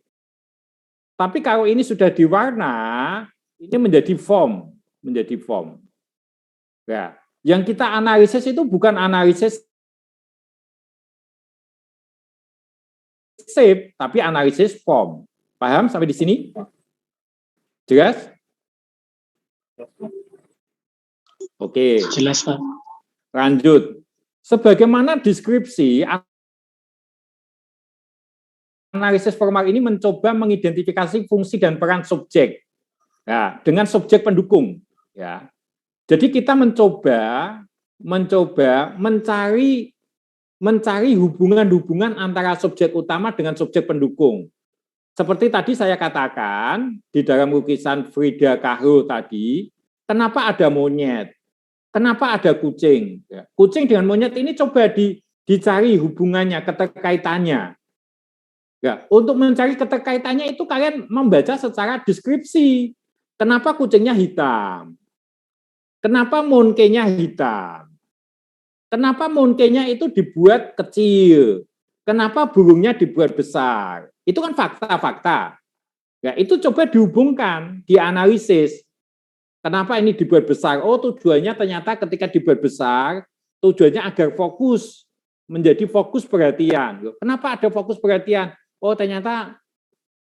Tapi kalau ini sudah diwarna, ini menjadi form. Menjadi form. Ya, yang kita analisis itu bukan analisis shape, tapi analisis form. Paham sampai di sini? Jelas? Oke. Jelas, Pak. Lanjut. Sebagaimana deskripsi, analisis formal ini mencoba mengidentifikasi fungsi dan peran subjek. Ya, dengan subjek pendukung. Ya. Jadi kita mencoba mencari hubungan-hubungan antara subjek utama dengan subjek pendukung. Seperti tadi saya katakan di dalam lukisan Frida Kahlo tadi, kenapa ada monyet? Kenapa ada kucing? Kucing dengan monyet ini coba dicari hubungannya, keterkaitannya. Ya, untuk mencari keterkaitannya itu kalian membaca secara deskripsi. Kenapa kucingnya hitam? Kenapa monkey-nya hitam? Kenapa monkey-nya itu dibuat kecil? Kenapa burungnya dibuat besar? Itu kan fakta-fakta. Ya, itu coba dihubungkan, dianalisis. Kenapa ini dibuat besar? Oh, tujuannya ternyata ketika dibuat besar, tujuannya agar fokus, menjadi fokus perhatian. Kenapa ada fokus perhatian? Oh, ternyata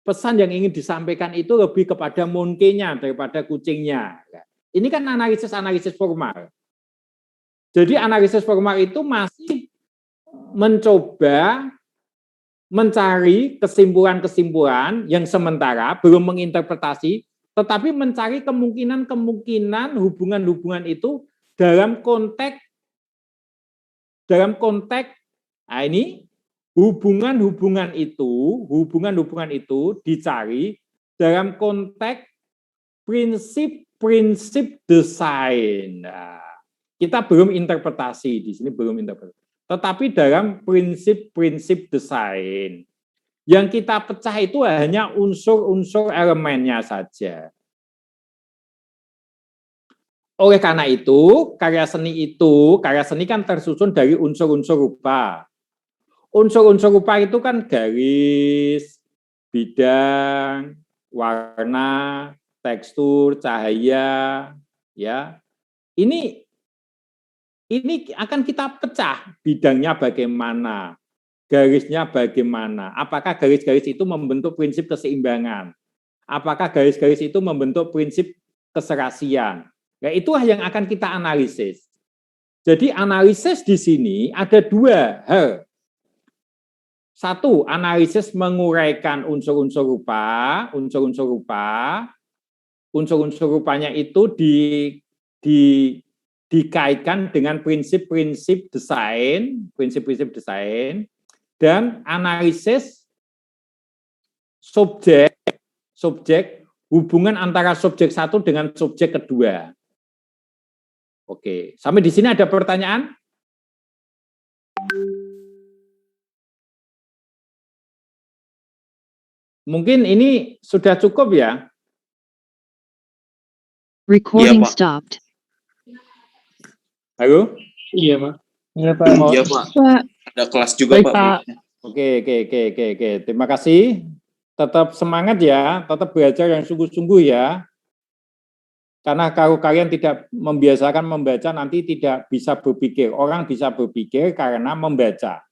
pesan yang ingin disampaikan itu lebih kepada monkey-nya daripada kucingnya. Ini kan analisis formal. Jadi analisis formal itu masih mencoba mencari kesimpulan-kesimpulan yang sementara, belum menginterpretasi, tetapi mencari kemungkinan-kemungkinan hubungan-hubungan itu dalam konteks, nah ini hubungan-hubungan itu dicari dalam konteks prinsip desain. Nah, kita belum interpretasi di sini, belum interpretasi. Tetapi dalam prinsip desain. Yang kita pecah itu hanya unsur-unsur elemennya saja. Oleh karena itu, karya seni kan tersusun dari unsur-unsur rupa. Unsur-unsur rupa itu kan garis, bidang, warna, tekstur, cahaya, ya. Ini akan kita pecah, bidangnya bagaimana, garisnya bagaimana, apakah garis-garis itu membentuk prinsip keseimbangan, apakah garis-garis itu membentuk prinsip keserasian. Nah, itulah yang akan kita analisis. Jadi analisis di sini ada dua hal. Satu, analisis menguraikan unsur-unsur rupa, unsur-unsur rupanya itu dikaitkan dengan prinsip-prinsip desain, dan analisis subjek, hubungan antara subjek satu dengan subjek kedua. Oke, sampai di sini ada pertanyaan? Mungkin ini sudah cukup ya? Recording stopped. Halo? Iya, Pak. Iya, Pak. Iya, Pak. Ada kelas juga, Baik, Pak. Oke. Terima kasih. Tetap semangat ya, tetap belajar yang sungguh-sungguh ya. Karena kalau kalian tidak membiasakan membaca, nanti tidak bisa berpikir. Orang bisa berpikir karena membaca.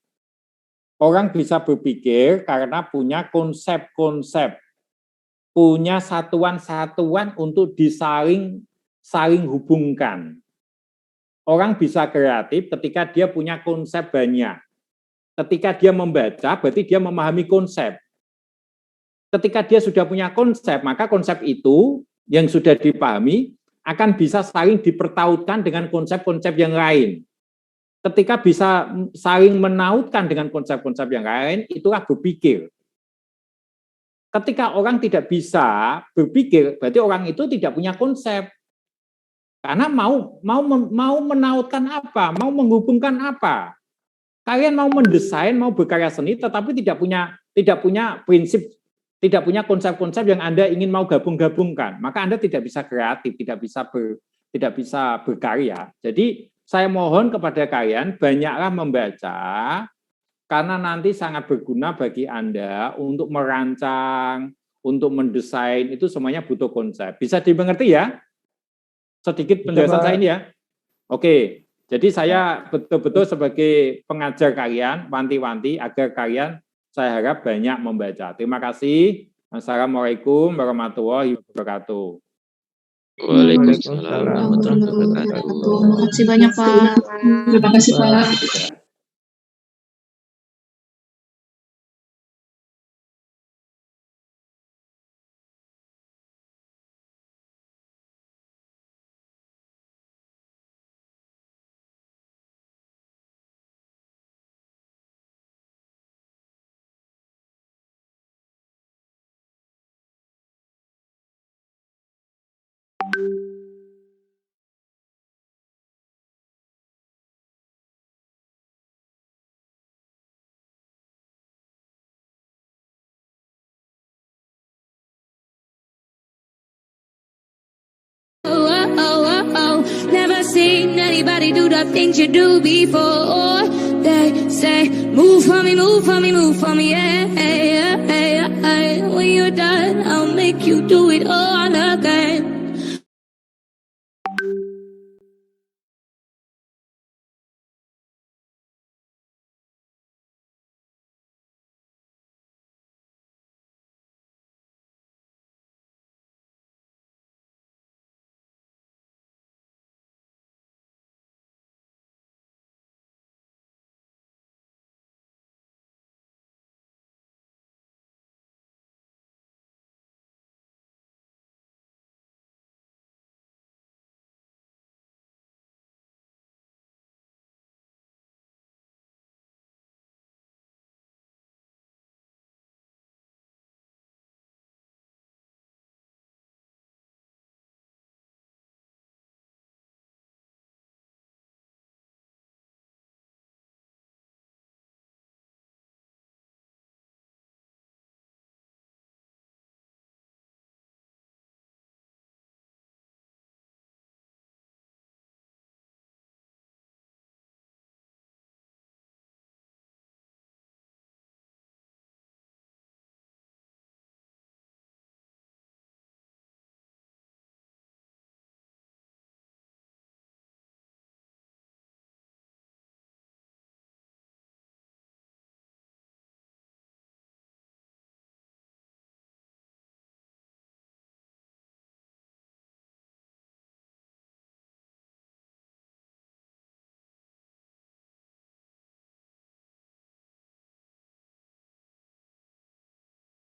Orang bisa berpikir karena punya konsep-konsep, punya satuan-satuan untuk saling hubungkan. Orang bisa kreatif ketika dia punya konsep banyak. Ketika dia membaca, berarti dia memahami konsep. Ketika dia sudah punya konsep, maka konsep itu yang sudah dipahami akan bisa saling dipertautkan dengan konsep-konsep yang lain. Ketika bisa saling menautkan dengan konsep-konsep yang lain, itulah berpikir. Ketika orang tidak bisa berpikir, berarti orang itu tidak punya konsep. Karena mau menautkan apa, mau menghubungkan apa. Kalian mau mendesain, mau berkarya seni, tetapi tidak punya prinsip, tidak punya konsep-konsep yang Anda ingin mau gabung-gabungkan. Maka Anda tidak bisa kreatif, tidak bisa berkarya. Jadi saya mohon kepada kalian banyaklah membaca, karena nanti sangat berguna bagi Anda untuk merancang, untuk mendesain, itu semuanya butuh konsep. Bisa dimengerti ya? Sedikit penjelasan saya ini ya. Oke, jadi saya betul-betul sebagai pengajar kalian, wanti-wanti agar kalian, saya harap banyak membaca. Terima kasih. Assalamualaikum warahmatullahi wabarakatuh. Waalaikumsalam warahmatullahi wabarakatuh. Terima kasih banyak, Pak. Terima kasih, Pak. Never seen anybody do the things you do before. They say, move for me, move for me, move for me, yeah. When you're done, I'll make you do it all again.